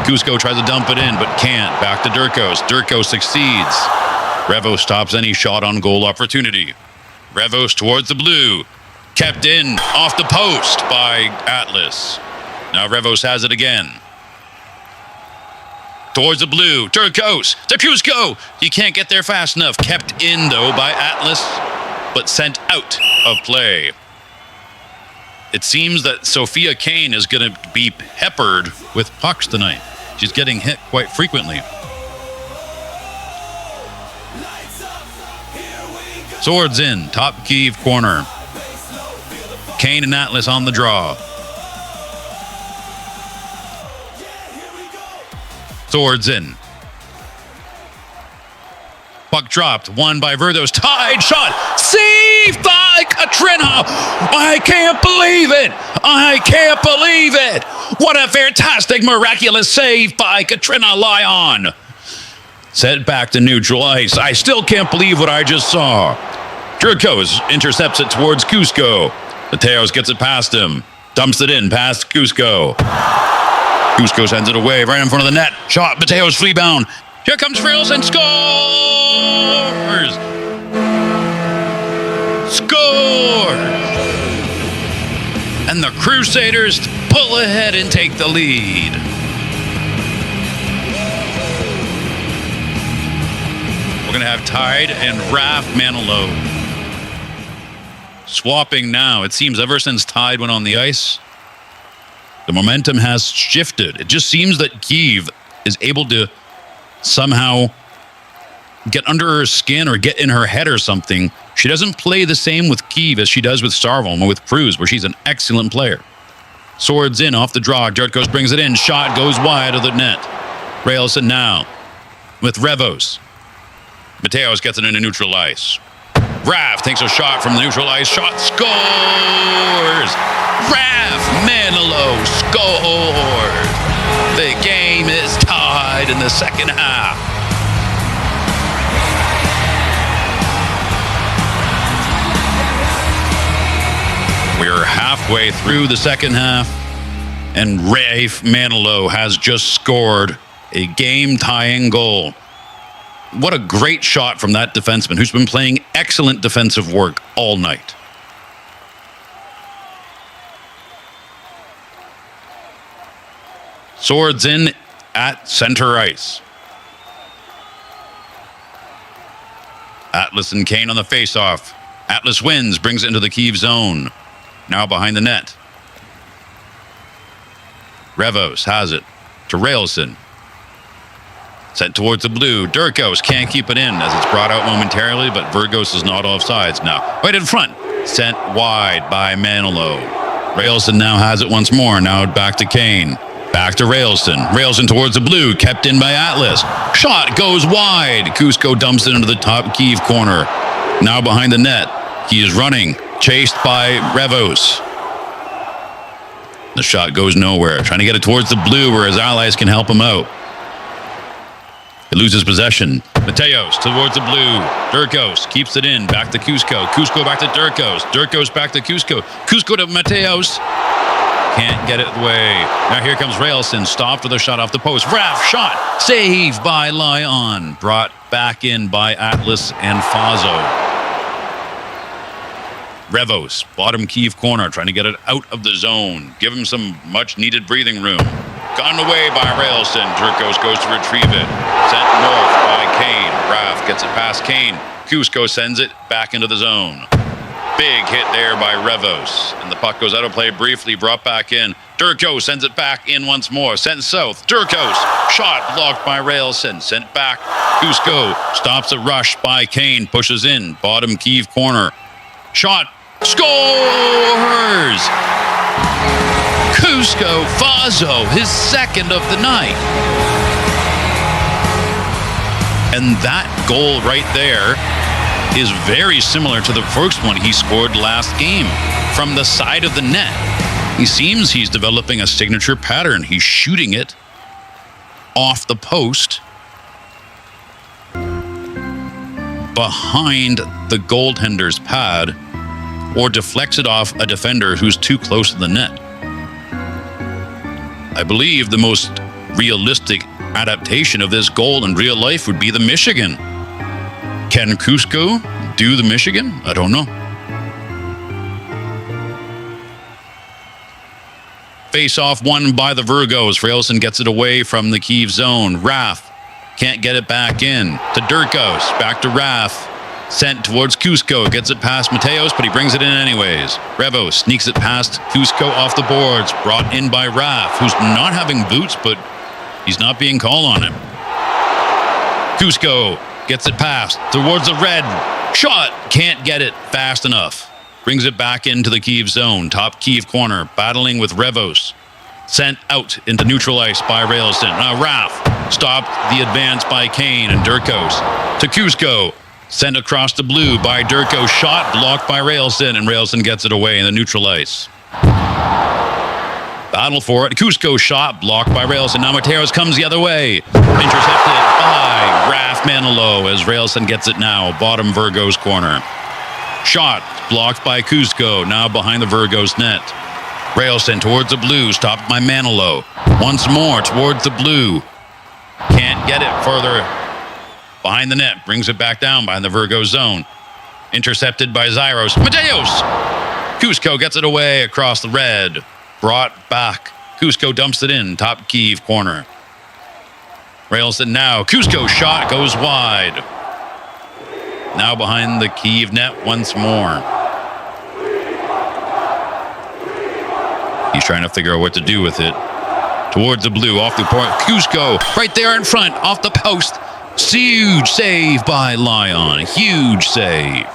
Cusco tries to dump it in, but can't. Back to Durkos. Durkos succeeds. Revos stops any shot on goal opportunity. Revos towards the blue. Kept in off the post by Atlas. Now Revos has it again. Towards the blue. Durkos to Cusco. He can't get there fast enough. Kept in, though, by Atlas, but sent out of play. It seems that Sophia Kane is going to be peppered with pucks tonight. She's getting hit quite frequently. Swords in, top CUIVE corner. Kane and Atlas on the draw. Swords in. Puck dropped, won by VURGOS. Tide shot, saved by Katrina. I can't believe it. I can't believe it. What a fantastic, miraculous save by Katrina Lyon. Sent back to neutral ice. I still can't believe what I just saw. Durkos intercepts it towards Cusco. Mateos gets it past him. Dumps it in past Cusco. Cusco sends it away right in front of the net. Shot, Mateos rebound. Here comes Railson and scores! Score! And the Crusaders pull ahead and take the lead. We're going to have Tide and Raf Manilow swapping now. It seems ever since Tide went on the ice, the momentum has shifted. It just seems that CUIVE is able to somehow get under her skin or get in her head or something. She doesn't play the same with CUIVE as she does with Sarvom or with Cruz, where she's an excellent player. Swords in off the draw. Durkos brings it in. Shot goes wide of the net. Railson now with Revos. Mateos gets it into neutral ice. Raf takes a shot from the neutral ice. Shot scores! Raf Manilow scores! The game is tied in the second half. We're halfway through the second half, and Raf Manilow has just scored a game-tying goal. What a great shot from that defenseman who's been playing excellent defensive work all night. Swords in at center ice. Atlas and Kane on the face-off. Atlas wins, brings it into the CUIVE zone. Now behind the net. Revos has it to Railson. Sent towards the blue. Durkos can't keep it in as it's brought out momentarily, but VURGOS is not offsides now. Right in front. Sent wide by Manilow. Railson now has it once more. Now back to Kane. Back to Railson. Railson towards the blue. Kept in by Atlas. Shot goes wide. Cusco dumps it into the top CUIVE corner. Now behind the net. He is running. Chased by Revos. The shot goes nowhere. Trying to get it towards the blue where his allies can help him out. He loses possession. Mateos towards the blue. Durkos keeps it in. Back to Cusco. Cusco back to Durkos. Durkos back to Cusco. Cusco to Mateos. Can't get it away. Now here comes Railson. Stopped with a shot off the post. Raf shot. Saved by Lyon. Brought back in by Atlas and Fazo. Revos, bottom CUIVE corner, trying to get it out of the zone. Give him some much-needed breathing room. Gone away by Railson. Durkos goes to retrieve it. Sent north by Kane. Raf gets it past Kane. Cusco sends it back into the zone. Big hit there by Revos. And the puck goes out of play briefly, brought back in. Durkos sends it back in once more. Sent south. Durkos. Shot blocked by Railson. Sent back. Cusco stops a rush by Kane. Pushes in. Bottom CUIVE corner. Shot. Scores! Cusco Fazo, his second of the night. And that goal right there is very similar to the first one he scored last game from the side of the net. He seems he's developing a signature pattern. He's shooting it off the post behind the goaltender's pad, or deflects it off a defender who's too close to the net. I believe the most realistic adaptation of this goal in real life would be the Michigan. Can Cusco do the Michigan? I don't know. Face-off won by the VURGOS. Railson gets it away from the CUIVE zone. Raf can't get it back in to Durkos. Back to Raf. Sent towards Cusco, gets it past Mateos, but he brings it in anyways. Revos sneaks it past Cusco off the boards, brought in by Raf, who's not having boots, but he's not being called on him. Cusco gets it past towards the red. Shot, can't get it fast enough. Brings it back into the CUIVE zone, top CUIVE corner, battling with Revos. Sent out into neutral ice by Railson. Now Raf stopped the advance by Kane and Durkos. To Cusco. Sent across the blue by Durko. Shot blocked by Railson, and Railson gets it away in the neutral ice. Battle for it. Cusco shot blocked by Railson. Now Mateos comes the other way. Intercepted by Raf Manilow as Railson gets it now. Bottom VURGOS corner. Shot blocked by Cusco. Now behind the VURGOS net. Railson towards the blue. Stopped by Manilow. Once more towards the blue. Can't get it further. Behind the net, brings it back down behind the VURGOS zone. Intercepted by Zyros. Mateos! Cusco gets it away across the red. Brought back. Cusco dumps it in, top CUIVE corner. Railson now. Cusco shot goes wide. Now behind the CUIVE net once more. He's trying to figure out what to do with it. Towards the blue, off the point. Cusco right there in front, off the post. Huge save by Lyon. Huge save.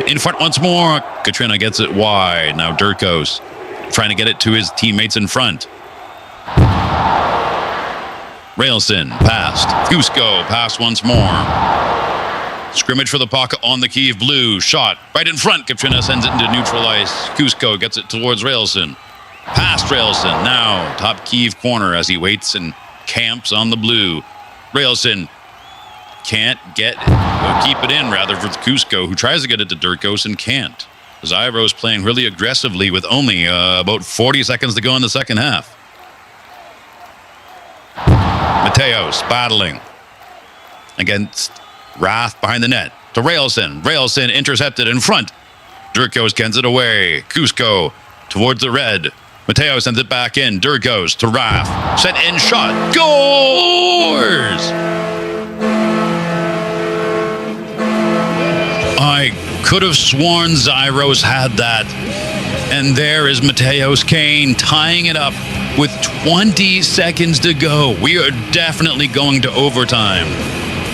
In front once more. Katrina gets it wide. Now Durkos trying to get it to his teammates in front. Railson passed. Cusco passed once more. Scrimmage for the pocket on the Kyiv blue. Shot right in front. Katrina sends it into neutral ice. Cusco gets it towards Railson. Past Railson. Now top Kyiv corner as he waits and camps on the blue. Railson can't get it. Or keep it in rather for Cusco, who tries to get it to Durkos and can't. Zyros playing really aggressively with only about 40 seconds to go in the second half. Mateos battling against Wrath behind the net to Railson. Railson intercepted in front. Durkos gets it away. Cusco towards the red. Mateo sends it back in. Durkos to Wrath. Sent in shot. Scores! I could have sworn Zyros had that. And there is Mateos Kane tying it up with 20 seconds to go. We are definitely going to overtime.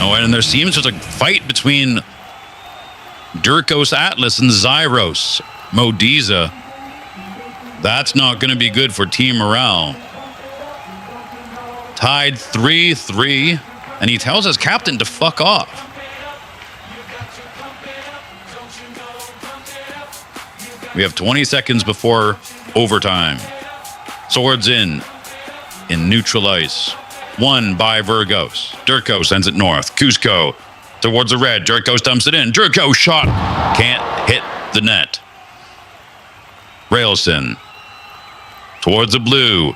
Oh, and there seems there's a fight between Durkos Atlas and Zyros. Modiza. That's not going to be good for team morale. Tied 3-3, and he tells his captain to fuck off. We have 20 seconds before overtime. Swords in neutral ice. Won by VURGOS. Durko sends it north. Cusco towards the red. Durkos dumps it in. Durko shot. Can't hit the net. Railson towards the blue.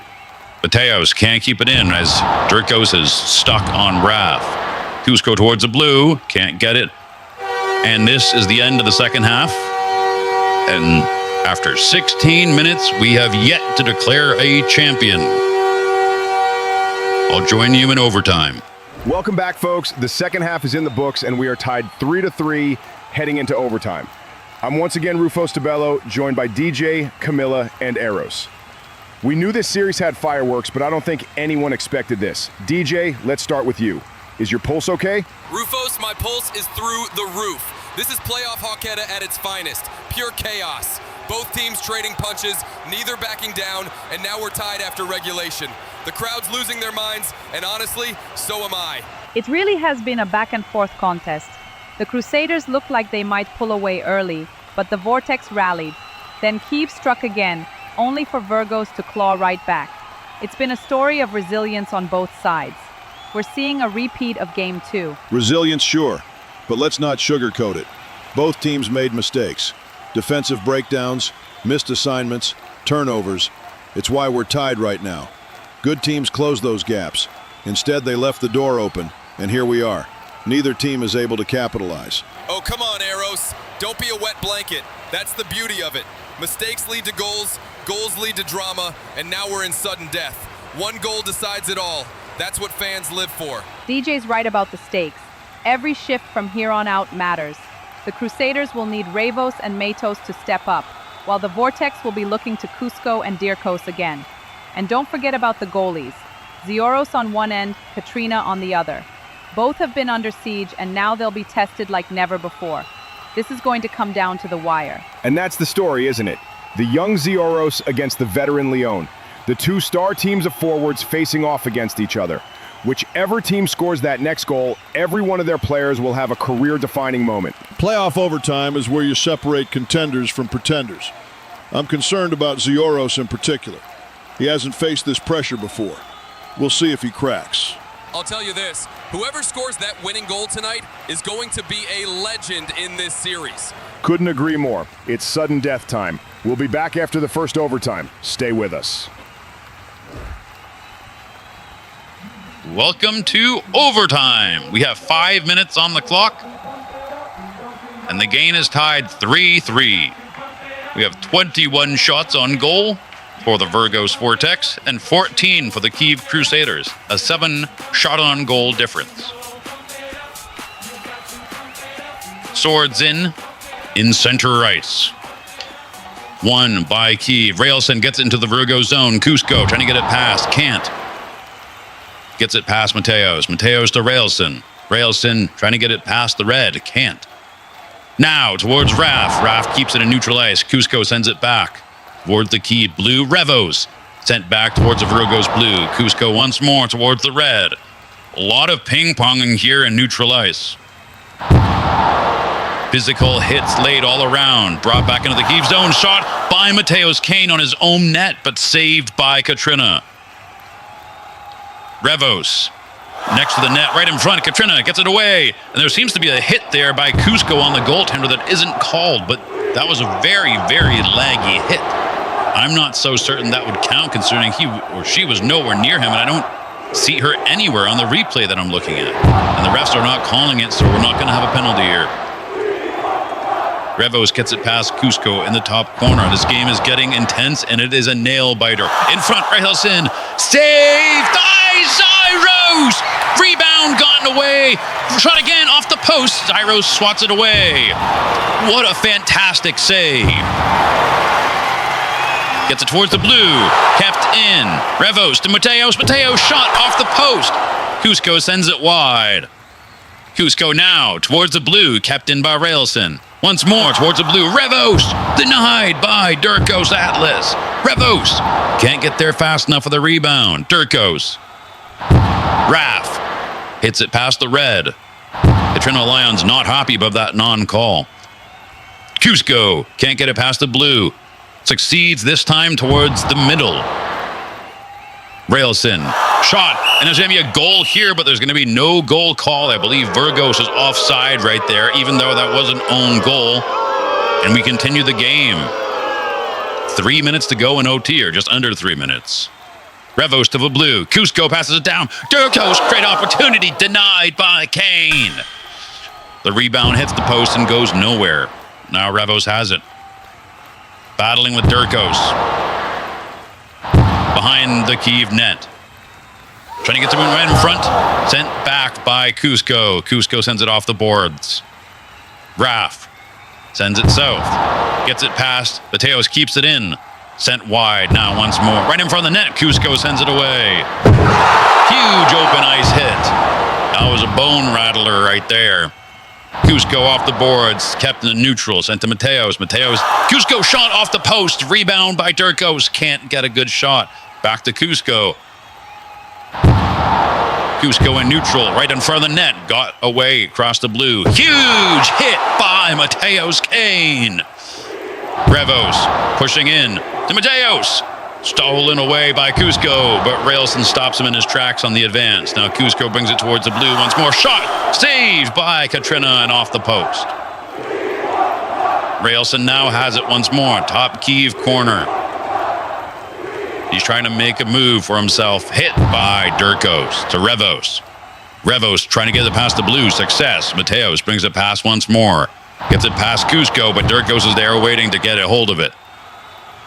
Mateos can't keep it in as Durkos is stuck on Wrath. Cusco towards the blue. Can't get it. And this is the end of the second half. And after 16 minutes, we have yet to declare a champion. I'll join you in overtime. Welcome back, folks. The second half is in the books, and we are tied 3-3 heading into overtime. I'm once again Rufo Stabello, joined by DJ, Camilla, and Eros. We knew this series had fireworks, but I don't think anyone expected this. DJ, let's start with you. Is your pulse okay? Rufos, my pulse is through the roof. This is playoff Hoquenna at its finest. Pure chaos. Both teams trading punches, neither backing down, and now we're tied after regulation. The crowd's losing their minds, and honestly, so am I. It really has been a back-and-forth contest. The Crusaders looked like they might pull away early, but the VORTEX rallied. Then Kyiv struck again, only for VURGOS to claw right back. It's been a story of resilience on both sides. We're seeing a repeat of Game 2. Resilience, sure, but let's not sugarcoat it. Both teams made mistakes. Defensive breakdowns, missed assignments, turnovers. It's why we're tied right now. Good teams close those gaps. Instead, they left the door open, and here we are. Neither team is able to capitalize. Oh, come on, Eros. Don't be a wet blanket. That's the beauty of it. Mistakes lead to goals, goals lead to drama, and now we're in sudden death. One goal decides it all. That's what fans live for. DJ's right about the stakes. Every shift from here on out matters. The Crusaders will need Ravos and Matos to step up, while the VORTEX will be looking to Cusco and Durkos again. And don't forget about the goalies. Zioros on one end, Katrina on the other. Both have been under siege, and now they'll be tested like never before. This is going to come down to the wire. And that's the story, isn't it? The young Zioros against the veteran Leon. The two star teams of forwards facing off against each other. Whichever team scores that next goal, every one of their players will have a career-defining moment. Playoff overtime is where you separate contenders from pretenders. I'm concerned about Zioros in particular. He hasn't faced this pressure before. We'll see if he cracks. I'll tell you this, whoever scores that winning goal tonight is going to be a legend in this series. Couldn't agree more. It's sudden death time. We'll be back after the first overtime. Stay with us. Welcome to overtime. We have 5 minutes on the clock, and the game is tied 3-3. We have 21 shots on goal for the VURGOS VORTEX and 14 for the Kyiv Crusaders, a 7-shot on goal difference. Swords in center ice. Won by Kyiv. Railson gets into the VURGOS zone. Cusco trying to get it past, can't. Gets it past Mateos. Mateos to Railson. Railson trying to get it past the red. Can't. Now towards Raf. Raf keeps it in neutral ice. Cusco sends it back towards the Kyiv blue. Revos sent back towards the VURGOS blue. Cusco once more towards the red. A lot of ping-ponging here in neutral ice. Physical hits laid all around. Brought back into the Kyiv zone. Shot by Mateusz Kane on his own net, but saved by Katrina. Revos. Next to the net, right in front. Katrina gets it away. And there seems to be a hit there by Kusko on the goaltender that isn't called, but that was a very, very laggy hit. I'm not so certain that would count, considering he or she was nowhere near him, and I don't see her anywhere on the replay that I'm looking at. And the refs are not calling it, so we're not going to have a penalty here. Revos gets it past Kusko in the top corner. This game is getting intense, and it is a nail-biter. In front, Rahilson. Saved by Zyros! Rebound gotten away. Shot again off the post. Zyros swats it away. What a fantastic save. Gets it towards the blue. Kept in. Revos to Mateusz. Mateusz shot off the post. Kusko sends it wide. Kusko now towards the blue. Kept in by Railson. Once more towards the blue. Revos denied by Durkos Atlas. Revos can't get there fast enough for the rebound. Durkos. Raf hits it past the red. Katrina Lions not happy about that non-call. Kusko can't get it past the blue. Succeeds this time towards the middle. Railson shot, and there's going to be a goal here, but there's going to be no goal call. I believe VURGOS is offside right there, even though that was an own goal. And we continue the game. 3 minutes to go in OT, or just under 3 minutes. Revos to the blue. Kusko passes it down. Durkos, great opportunity, denied by Kane. The rebound hits the post and goes nowhere. Now Revos has it. Battling with Durkos. Behind the Kyiv net. Trying to get the win right in front. Sent back by Kusko. Kusko sends it off the boards. Raf sends it south. Gets it past. Mateusz keeps it in. Sent wide now once more. Right in front of the net. Kusko sends it away. Huge open ice hit. That was a bone rattler right there. Kusko off the boards, kept in the neutral, sent to Mateusz. Kusko shot off the post, rebound by Durkos. Can't get a good shot. Back to Kusko. Kusko in neutral, right in front of the net. Got away across the blue. Huge hit by Mateusz Kane. Revos pushing in to Mateusz. Stolen away by Kusko, but Railson stops him in his tracks on the advance. Now Kusko brings it towards the blue once more. Shot saved by Katrina and off the post. Railson now has it once more. Top Kyiv corner. He's trying to make a move for himself. Hit by Durkos to Revos. Revos trying to get it past the blue. Success. Mateusz brings it past once more. Gets it past Kusko, but Durkos is there waiting to get a hold of it.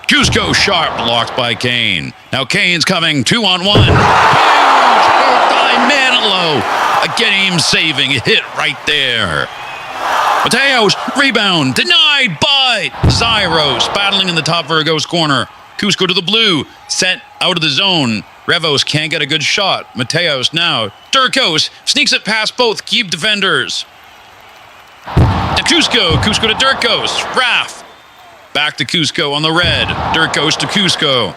Kusko sharp, blocked by Kane. Now Kane's coming, 2-on-1. Huge hit by Manilow. A game-saving hit right there. Mateusz, rebound, denied by Zyros. Battling in the top VURGOS corner. Kusko to the blue, sent out of the zone. Revos can't get a good shot. Mateusz now. Durkos sneaks it past both Kyiv defenders. To Kusko to Durkos. Raf. Back to Kusko on the red. Durkos to Kusko.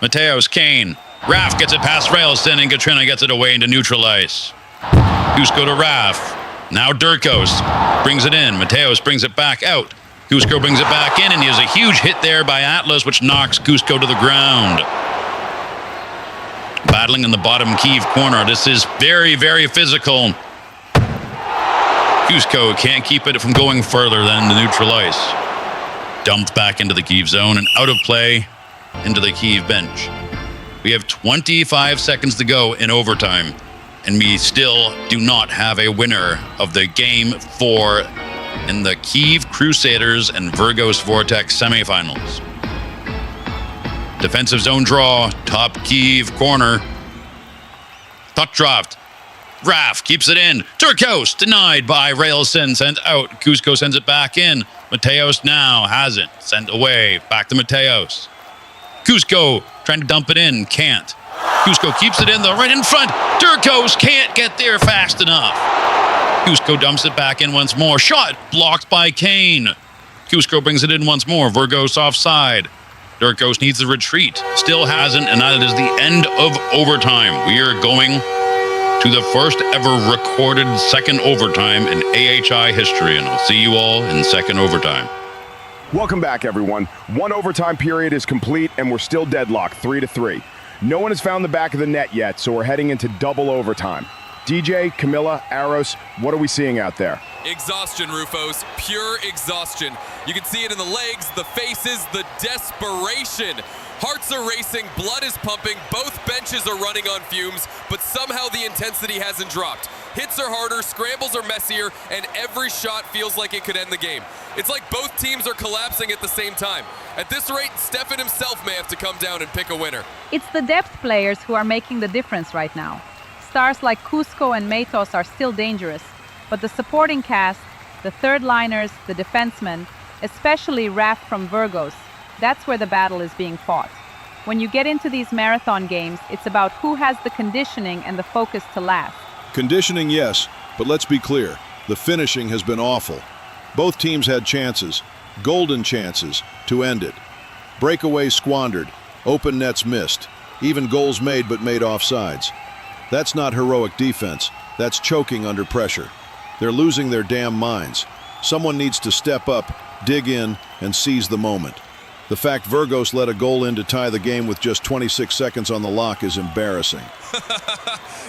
Mateusz Kane. Raf gets it past Railson, and Katrina gets it away into neutral ice. Kusko to Raf. Now Durkos brings it in. Mateusz brings it back out. Kusko brings it back in, and he has a huge hit there by Atlas, which knocks Kusko to the ground. Battling in the bottom Kyiv corner. This is very, very physical. Kusko can't keep it from going further than the neutral ice. Dumped back into the Kyiv zone and out of play into the Kyiv bench. We have 25 seconds to go in overtime, and we still do not have a winner of the Game 4 in the Kyiv Crusaders and VURGOS VORTEX semifinals. Defensive zone draw, top Kyiv corner. Puck dropped. Raf keeps it in. Durkos denied by Railson, sent out. Kusko sends it back in. Mateusz now has it. Sent away. Back to Mateusz. Kusko trying to dump it in. Can't. Kusko keeps it in though, right in front. Durkos can't get there fast enough. Kusko dumps it back in once more. Shot blocked by Kane. Kusko brings it in once more. VURGOS offside. Durkos needs to retreat. Still hasn't, and that is the end of overtime. We are going to to the first ever recorded second overtime in AHI history, and I'll see you all in second overtime. Welcome back, everyone. One overtime period is complete, and we're still deadlocked, 3-3. No one has found the back of the net yet, so we're heading into double overtime. DJ, Camilla, Aros, what are we seeing out there? Exhaustion, Rufos. Pure exhaustion. You can see it in the legs, the faces, the desperation. Hearts are racing, blood is pumping, both benches are running on fumes, but somehow the intensity hasn't dropped. Hits are harder, scrambles are messier, and every shot feels like it could end the game. It's like both teams are collapsing at the same time. At this rate, Stefan himself may have to come down and pick a winner. It's the depth players who are making the difference right now. Stars like Cusco and Matos are still dangerous, but the supporting cast, the third liners, the defensemen, especially Raf from VURGOS, that's where the battle is being fought. When you get into these marathon games, it's about who has the conditioning and the focus to last. Conditioning, yes, but let's be clear. The finishing has been awful. Both teams had chances, golden chances, to end it. Breakaways squandered, open nets missed, even goals made but made offsides. That's not heroic defense, that's choking under pressure. They're losing their damn minds. Someone needs to step up, dig in, and seize the moment. The fact VURGOS let a goal in to tie the game with just 26 seconds on the lock is embarrassing.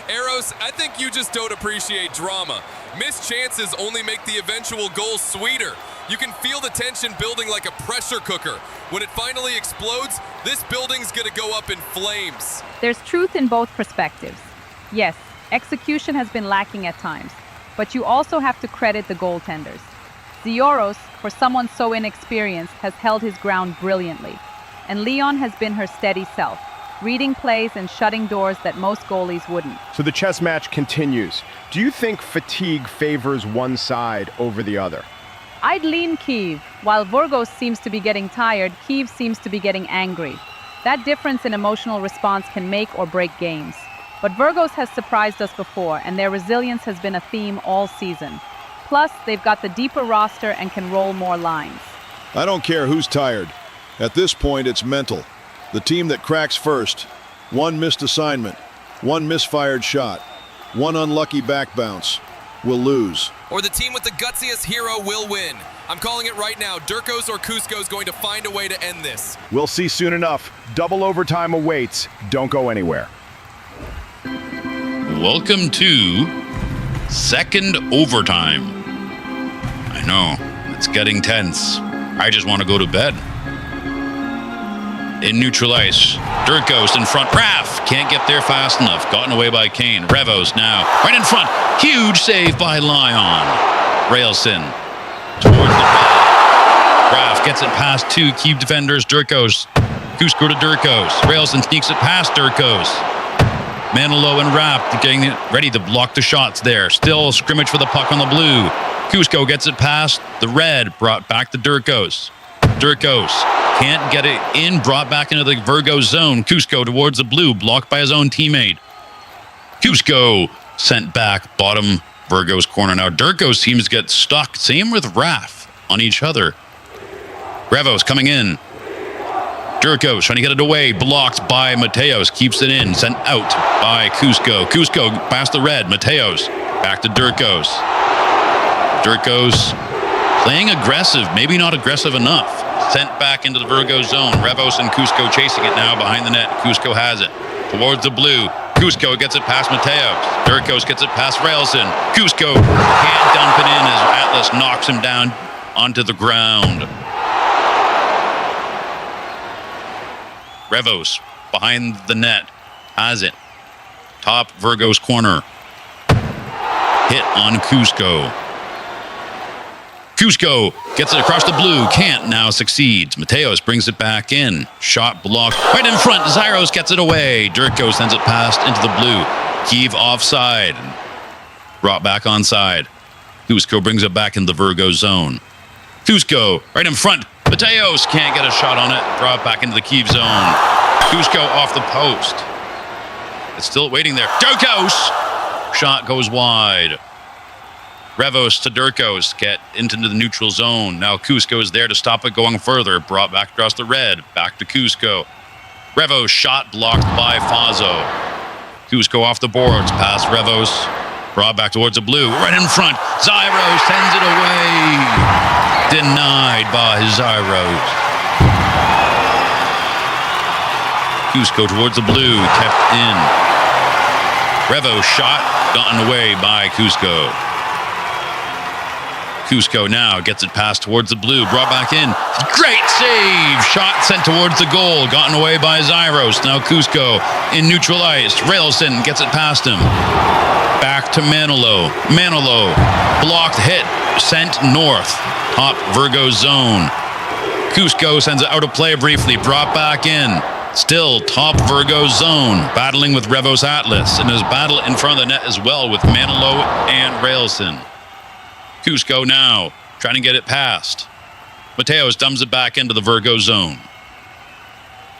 Eros, I think you just don't appreciate drama. Missed chances only make the eventual goal sweeter. You can feel the tension building like a pressure cooker. When it finally explodes, this building's gonna go up in flames. There's truth in both perspectives. Yes, execution has been lacking at times, but you also have to credit the goaltenders. Zioros, for someone so inexperienced, has held his ground brilliantly, and Leon has been her steady self, reading plays and shutting doors that most goalies wouldn't. So the chess match continues. Do you think fatigue favors one side over the other? I'd lean CUIVE. While VURGOS seems to be getting tired, CUIVE seems to be getting angry. That difference in emotional response can make or break games. But VURGOS has surprised us before, and their resilience has been a theme all season. Plus, they've got the deeper roster and can roll more lines. I don't care who's tired. At this point, it's mental. The team that cracks first, one missed assignment, one misfired shot, one unlucky back bounce, will lose. Or the team with the gutsiest hero will win. I'm calling it right now. Durkos or Cusco is going to find a way to end this. We'll see soon enough. Double overtime awaits. Don't go anywhere. Welcome to second overtime. I know, it's getting tense. I just want to go to bed. In neutral ice, Durkos in front. Raf can't get there fast enough. Gotten away by Kane. Revos now right in front. Huge save by Lyon. Railson towards the ball. Raf gets it past two CUIVE defenders. Durkos. Cusco to Durkos. Railson sneaks it past Durkos. Manilow and Raf getting it ready to block the shots there. Still scrimmage for the puck on the blue. Cusco gets it past the red, brought back to Durkos. Durkos can't get it in, brought back into the VURGOS zone. Cusco towards the blue, blocked by his own teammate. Cusco sent back, bottom VURGOS corner. Now Durkos seems to get stuck. Same with Raf on each other. Revos coming in. Durkos trying to get it away, blocked by Mateos, keeps it in, sent out by Cusco. Cusco past the red, Mateos back to Durkos. Durkos playing aggressive, maybe not aggressive enough. Sent back into the VURGOS zone. Revos and Cusco chasing it now behind the net. Cusco has it towards the blue. Cusco gets it past Mateos. Durkos gets it past Railson. Cusco can't dump it in as Atlas knocks him down onto the ground. Revos behind the net has it. Top VURGOS corner. Hit on Cusco. Cusco gets it across the blue. Can't now succeeds. Mateos brings it back in. Shot blocked right in front. Zyros gets it away. Durkos sends it past into the blue. CUIVE offside. Brought back onside. Cusco brings it back into the VURGOS zone. Cusco right in front. Mateos can't get a shot on it. Brought back into the CUIVE zone. Cusco off the post. It's still waiting there. Durkos! Shot goes wide. Revos to Durkos, get into the neutral zone. Now Cusco is there to stop it going further. Brought back across the red. Back to Cusco. Revos shot blocked by Fazo. Cusco off the boards, past Revos, brought back towards the blue, right in front. Zyros sends it away. Denied by Zyros. Cusco towards the blue, kept in. Revos shot, gotten away by Cusco. Cusco now gets it passed towards the blue, brought back in. Great save! Shot sent towards the goal, gotten away by Zyros. Now Cusco in neutral ice. Railson gets it past him. Back to Manilow. Manilow, blocked hit, sent north. Top VURGOS zone. Cusco sends it out of play briefly, brought back in. Still top VURGOS zone, battling with Revos Atlas. And there's battle in front of the net as well with Manilow and Railson. Cusco now trying to get it past. Mateos dumps it back into the VURGOS zone.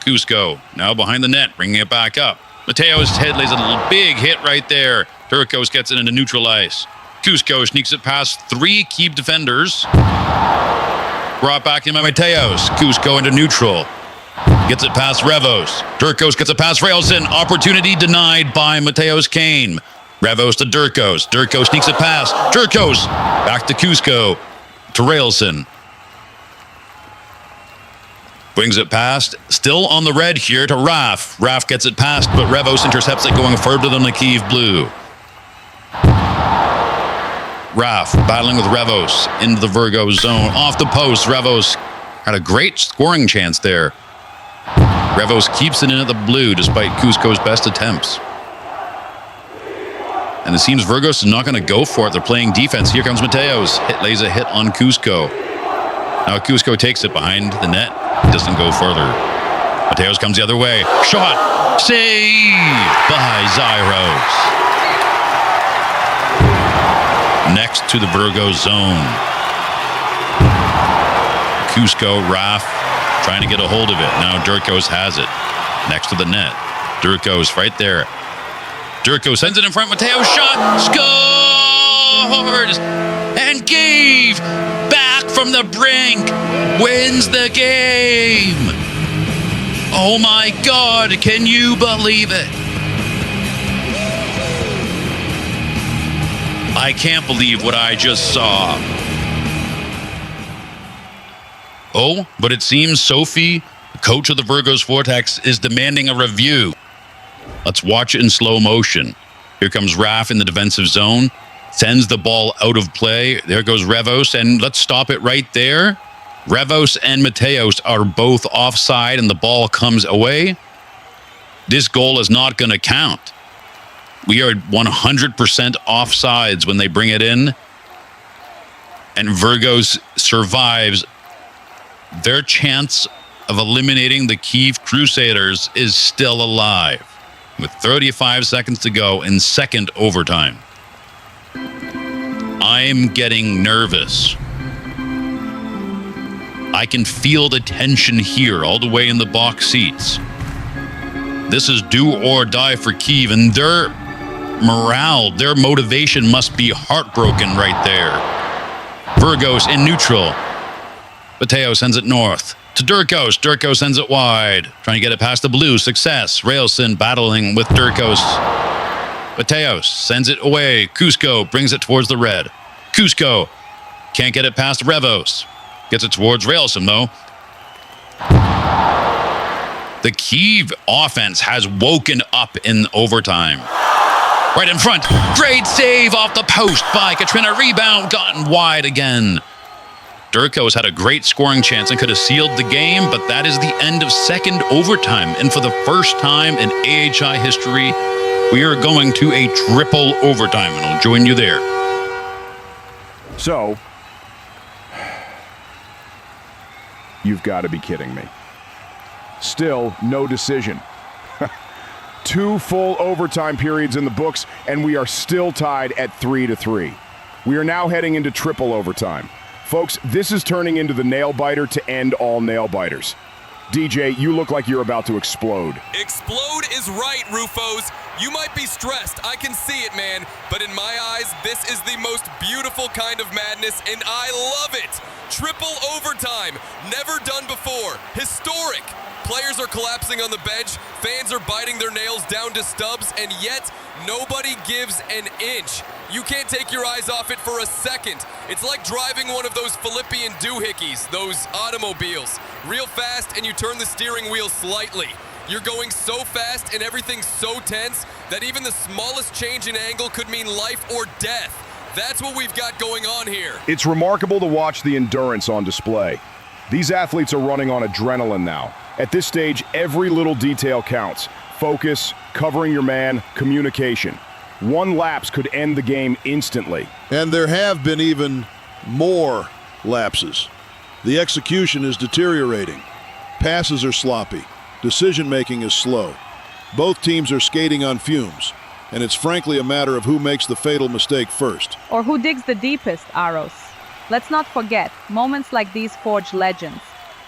Cusco now behind the net, bringing it back up. Mateos' head lays a big hit right there. Turcos gets it into neutral ice. Cusco sneaks it past 3 CUIVE defenders. Brought back in by Mateos. Cusco into neutral. Gets it past Revos. Turcos gets it past Railson. Opportunity denied by Mateos Kane. Revos to Turcos. Turcos sneaks it past. Turcos back to Cusco. To Railson. Brings it past. Still on the red here to Raf. Raf gets it past, but Revos intercepts it going further than the CUIVE blue. Raf battling with Revos into the VURGOS zone. Off the post. Revos had a great scoring chance there. Revos keeps it in at the blue despite Cusco's best attempts. And it seems VURGOS is not going to go for it. They're playing defense. Here comes Mateos. Lays a hit on Cusco. Now Cusco takes it behind the net. Doesn't go further. Mateos comes the other way. Shot. Save by Zyros. Next to the VURGOS zone. Cusco, Raf, trying to get a hold of it. Now Turcos has it. Next to the net. Turcos right there. Turcos sends it in front. Mateos shot. Scores! And CUIVE back from the brink. Wins the game. Oh my God. Can you believe it? I can't believe what I just saw. Oh, but it seems Sophie, coach of the VURGOS Vortex, is demanding a review. Let's watch it in slow motion. Here comes Raf in the defensive zone. Sends the ball out of play. There goes Revos, and let's stop it right there. Revos and Mateos are both offside, and the ball comes away. This goal is not going to count. We are 100% offsides when they bring it in. And VURGOS survives. Their chance of eliminating the CUIVE Crusaders is still alive, with 35 seconds to go in second overtime. I'm getting nervous. I can feel the tension here all the way in the box seats. This is do or die for CUIVE, and their morale, their motivation must be heartbroken right there. VURGOS in neutral. Mateo sends it north to Turcos. Turcos sends it wide. Trying to get it past the blue. Success. Railson battling with Turcos. Mateos sends it away. Cusco brings it towards the red. Cusco can't get it past Revos. Gets it towards Railson, though. The CUIVE offense has woken up in overtime. Right in front. Great save off the post by Katrina. Rebound gotten wide again. Turcos had a great scoring chance and could have sealed the game, but that is the end of second overtime. And for the first time in AHI history, we are going to a triple overtime, and I'll join you there. So, you've got to be kidding me. Still, no decision. 2 full overtime periods in the books, and we are still tied at 3-3. We are now heading into triple overtime. Folks, this is turning into the nail-biter to end all nail-biters. DJ, you look like you're about to explode. Explode is right, Rufos. You might be stressed. I can see it, man. But in my eyes, this is the most beautiful kind of madness, and I love it. Triple overtime. Never done before. Historic. Players are collapsing on the bench, fans are biting their nails down to stubs, and yet nobody gives an inch. You can't take your eyes off it for a second. It's like driving one of those Philippian doohickeys, those automobiles. Real fast, and you turn the steering wheel slightly. You're going so fast and everything's so tense that even the smallest change in angle could mean life or death. That's what we've got going on here. It's remarkable to watch the endurance on display. These athletes are running on adrenaline now. At this stage, every little detail counts. Focus, covering your man, communication. One lapse could end the game instantly. And there have been even more lapses. The execution is deteriorating. Passes are sloppy. Decision-making is slow. Both teams are skating on fumes, and it's frankly a matter of who makes the fatal mistake first. Or who digs the deepest, Aros. Let's not forget, moments like these forge legends.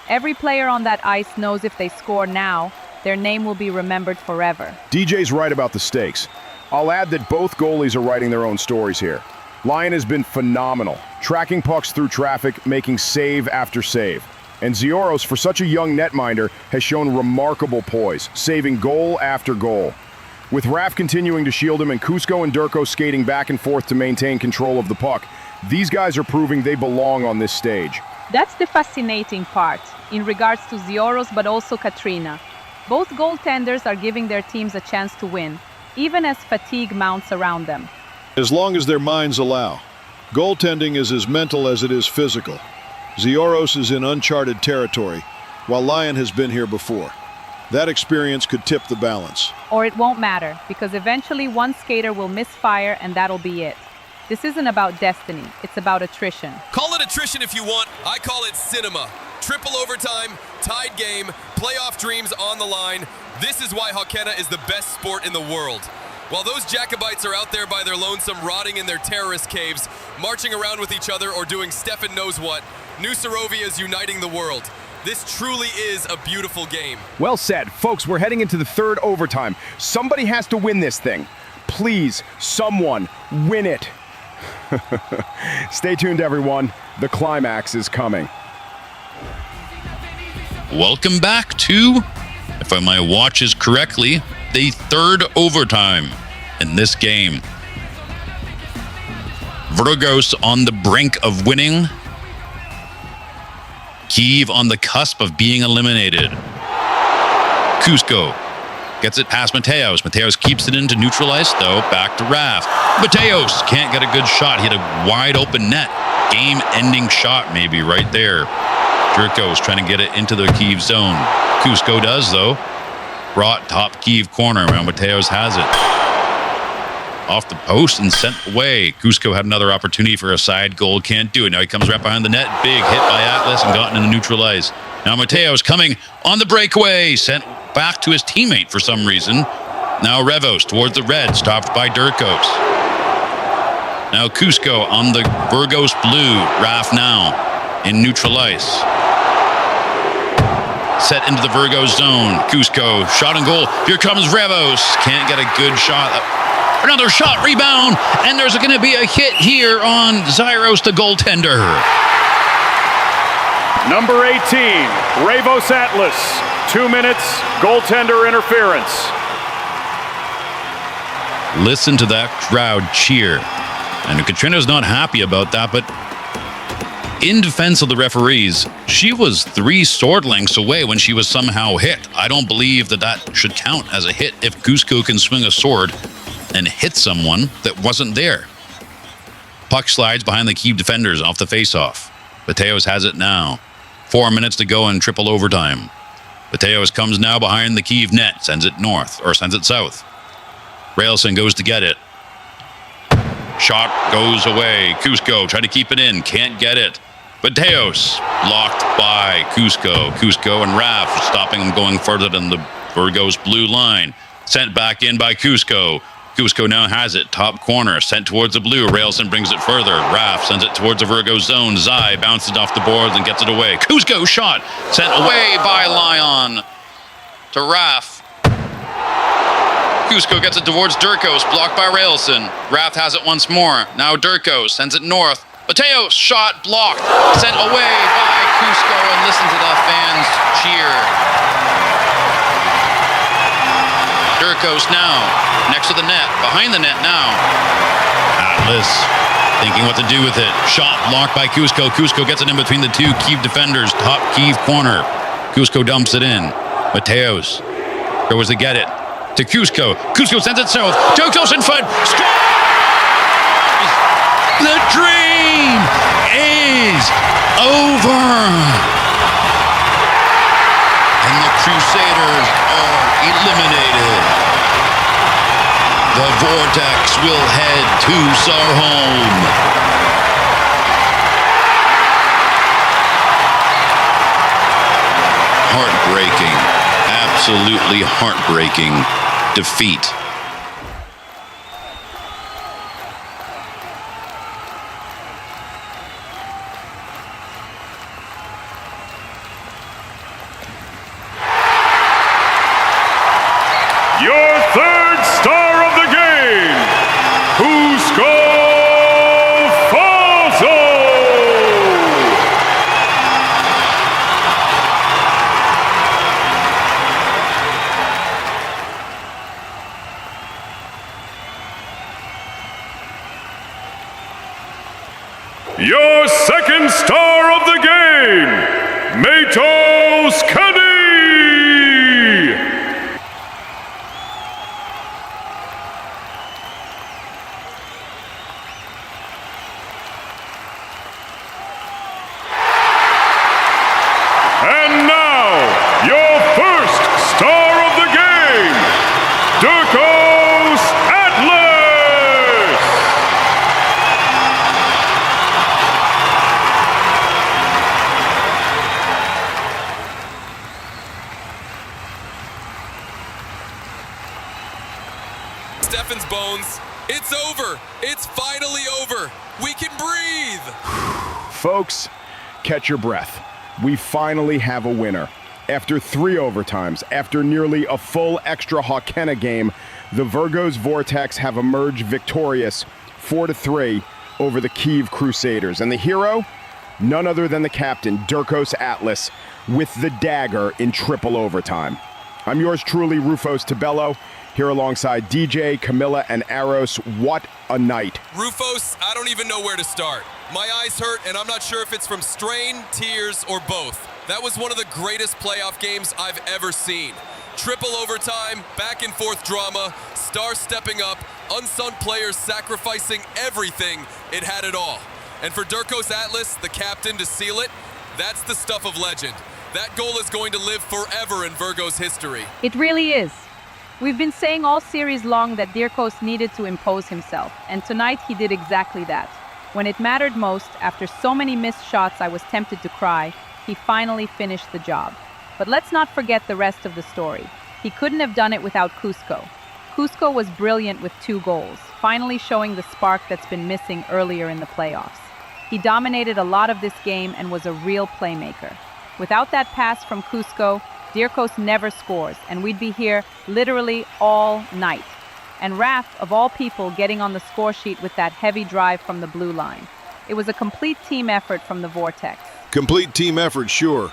Every player on that ice knows if they score now, their name will be remembered forever. DJ's right about the stakes. I'll add that both goalies are writing their own stories here. Lyon has been phenomenal, tracking pucks through traffic, making save after save. And Zioros, for such a young netminder, has shown remarkable poise, saving goal after goal. With Raf continuing to shield him and Cusco and Durko skating back and forth to maintain control of the puck, these guys are proving they belong on this stage. That's the fascinating part, in regards to Zioros but also Katrina. Both goaltenders are giving their teams a chance to win, even as fatigue mounts around them. As long as their minds allow. Goaltending is as mental as it is physical. Zioros is in uncharted territory, while Lyon has been here before. That experience could tip the balance. Or it won't matter, because eventually one skater will misfire and that'll be it. This isn't about destiny, it's about attrition. Call it attrition if you want, I call it cinema. Triple overtime, tied game, playoff dreams on the line. This is why Hoquenna is the best sport in the world. While those Jacobites are out there by their lonesome, rotting in their terrorist caves, marching around with each other or doing Stefan knows what, New Sarovia is uniting the world. This truly is a beautiful game. Well said. Folks, we're heading into the third overtime. Somebody has to win this thing. Please, someone, win it. Stay tuned, everyone. The climax is coming. Welcome back to, if my watch is correctly, the third overtime in this game. VURGOS on the brink of winning. CUIVE on the cusp of being eliminated. Cusco gets it past Mateos. Mateos keeps it in to neutralize, though. Back to Raf. Mateos can't get a good shot. He had a wide open net. Game-ending shot, maybe, right there. Durko's trying to get it into the CUIVE zone. Cusco does, though. Brought top CUIVE corner. Now Mateos has it. Off the post and sent away. Cusco had another opportunity for a side goal. Can't do it. Now he comes right behind the net. Big hit by Atlas and gotten into neutralize. Now Mateos coming on the breakaway. Sent back to his teammate for some reason. Now Revos towards the red. Stopped by Durkos. Now Cusco on the VURGOS blue. Raf now in neutral ice. Set into the VURGOS zone. Cusco shot and goal. Here comes Revos. Can't get a good shot. Another shot, rebound, and there's going to be a hit here on Zyros, the goaltender. Number 18, Revos Atlas. 2 minutes, goaltender interference. Listen to that crowd cheer. And Katrina's not happy about that, but in defense of the referees, she was 3 sword lengths away when she was somehow hit. I don't believe that that should count as a hit if Cusco can swing a sword and hit someone that wasn't there. Puck slides behind the CUIVE defenders off the faceoff. Mateos has it now. 4 minutes to go in triple overtime. Mateos comes now behind the CUIVE net, sends it north, or sends it south. Railson goes to get it. Shot goes away. Cusco trying to keep it in, can't get it. Mateos blocked by Cusco. Cusco and Raf stopping him going further than the VURGOS blue line. Sent back in by Cusco. Cusco now has it, top corner, sent towards the blue. Railson brings it further. Raf sends it towards the VURGOS zone. Zai bounces off the boards and gets it away. Cusco shot, sent away by Lyon to Raf. Cusco gets it towards Durkos, blocked by Railson. Raf has it once more. Now Durkos sends it north. Mateos shot, blocked, sent away by Cusco, and listen to the fans cheer. Dirkos now, next to the net, behind the net now. Atlas thinking what to do with it. Shot blocked by Cusco. Cusco gets it in between the two CUIVE defenders. Top CUIVE corner. Cusco dumps it in. Mateos goes to get it to Cusco. Cusco sends it south. Dirkos in front. Scores! The dream is over. And the Crusaders are eliminated. The Vortex will head to Sarhome. Heartbreaking, absolutely heartbreaking defeat. Your third star of the game, Cusco Falso. Your second star of the game, Matos Cuddy. And now, your first star of the game, Dirkos Atlas. Stefan's bones. It's over. It's finally over. We can breathe. Folks, catch your breath. We finally have a winner. After 3 overtimes, after nearly a full extra Hoquenna game, the VURGOS Vortex have emerged victorious 4-3 over the CUIVE Crusaders. And the hero? None other than the captain, Dirkos Atlas, with the dagger in triple overtime. I'm yours truly, Rufos Tabello, here alongside DJ, Camilla, and Aros. What a night. Rufos, I don't even know where to start. My eyes hurt, and I'm not sure if it's from strain, tears, or both. That was one of the greatest playoff games I've ever seen. Triple overtime, back and forth drama, stars stepping up, unsung players sacrificing everything. It had it all. And for Dirkos Atlas, the captain, to seal it, that's the stuff of legend. That goal is going to live forever in VURGOS history. It really is. We've been saying all series long that Dirkos needed to impose himself, and tonight he did exactly that. When it mattered most, after so many missed shots I was tempted to cry, he finally finished the job. But let's not forget the rest of the story. He couldn't have done it without Cusco. Cusco was brilliant with 2 goals, finally showing the spark that's been missing earlier in the playoffs. He dominated a lot of this game and was a real playmaker. Without that pass from Cusco, Dirkos never scores, and we'd be here literally all night. And Raf, of all people, getting on the score sheet with that heavy drive from the blue line. It was a complete team effort from the Vortex. Complete team effort, sure.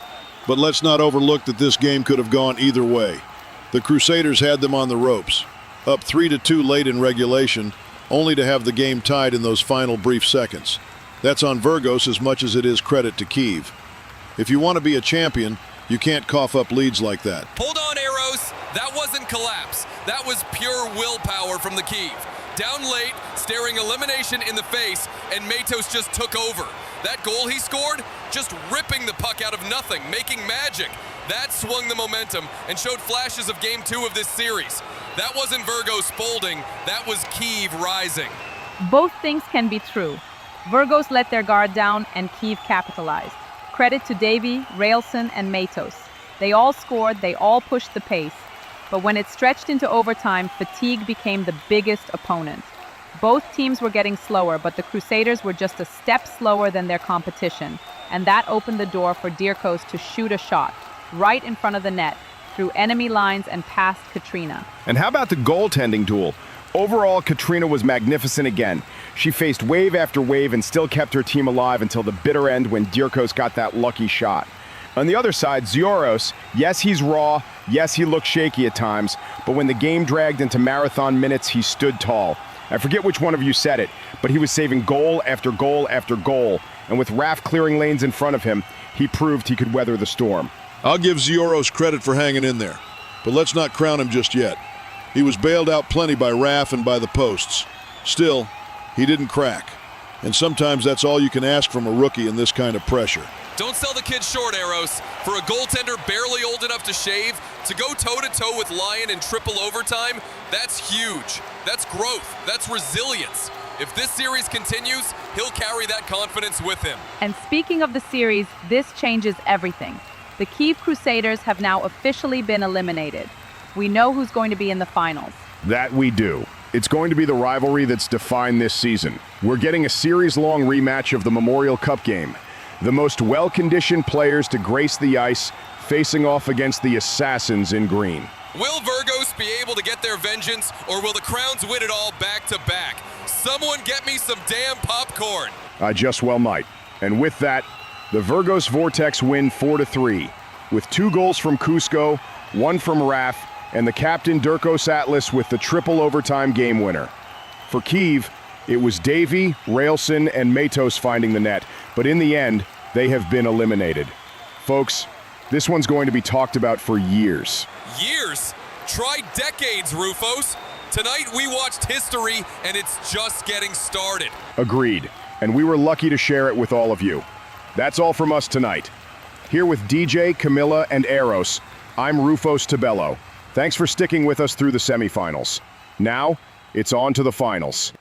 But let's not overlook that this game could have gone either way. The Crusaders had them on the ropes. Up 3-2 late in regulation, only to have the game tied in those final brief seconds. That's on VURGOS as much as it is credit to CUIVE. If you want to be a champion, you can't cough up leads like that. Hold on, Arrows. That wasn't collapse. That was pure willpower from the CUIVE. Down late, staring elimination in the face, and Matos just took over. That goal he scored, just ripping the puck out of nothing, making magic. That swung the momentum and showed flashes of Game 2 of this series. That wasn't VURGOS folding, that was CUIVE rising. Both things can be true. VURGOS let their guard down and CUIVE capitalized. Credit to Davy, Railson, and Matos. They all scored, they all pushed the pace. But when it stretched into overtime, fatigue became the biggest opponent. Both teams were getting slower, but the Crusaders were just a step slower than their competition. And that opened the door for Dirkos to shoot a shot, right in front of the net, through enemy lines and past Katrina. And how about the goaltending duel? Overall, Katrina was magnificent again. She faced wave after wave and still kept her team alive until the bitter end when Dirkos got that lucky shot. On the other side, Zioros, yes, he's raw, yes, he looked shaky at times, but when the game dragged into marathon minutes, he stood tall. I forget which one of you said it, but he was saving goal after goal after goal, and with Raf clearing lanes in front of him, he proved he could weather the storm. I'll give Zioros credit for hanging in there, but let's not crown him just yet. He was bailed out plenty by Raf and by the posts. Still, he didn't crack. And sometimes that's all you can ask from a rookie in this kind of pressure. Don't sell the kid short, Eros. For a goaltender barely old enough to shave, to go toe-to-toe with Lyon in triple overtime, that's huge. That's growth. That's resilience. If this series continues, he'll carry that confidence with him. And speaking of the series, this changes everything. The CUIVE Crusaders have now officially been eliminated. We know who's going to be in the finals. That we do. It's going to be the rivalry that's defined this season. We're getting a series-long rematch of the Memorial Cup game. The most well-conditioned players to grace the ice, facing off against the assassins in green. Will VURGOS be able to get their vengeance, or will the Crowns win it all back-to-back? Someone get me some damn popcorn. I just well might. And with that, the VURGOS VORTEX win 4-3, with 2 goals from Cusco, 1 from Raf, and the captain Dirkos Atlas with the triple overtime game winner. For CUIVE, it was Davey, Railson, and Matos finding the net, but in the end, they have been eliminated. Folks, this one's going to be talked about for years. Years? Try decades, Rufos. Tonight we watched history, and it's just getting started. Agreed, and we were lucky to share it with all of you. That's all from us tonight. Here with DJ, Camilla, and Eros, I'm Rufos Tabello. Thanks for sticking with us through the semifinals. Now, it's on to the finals.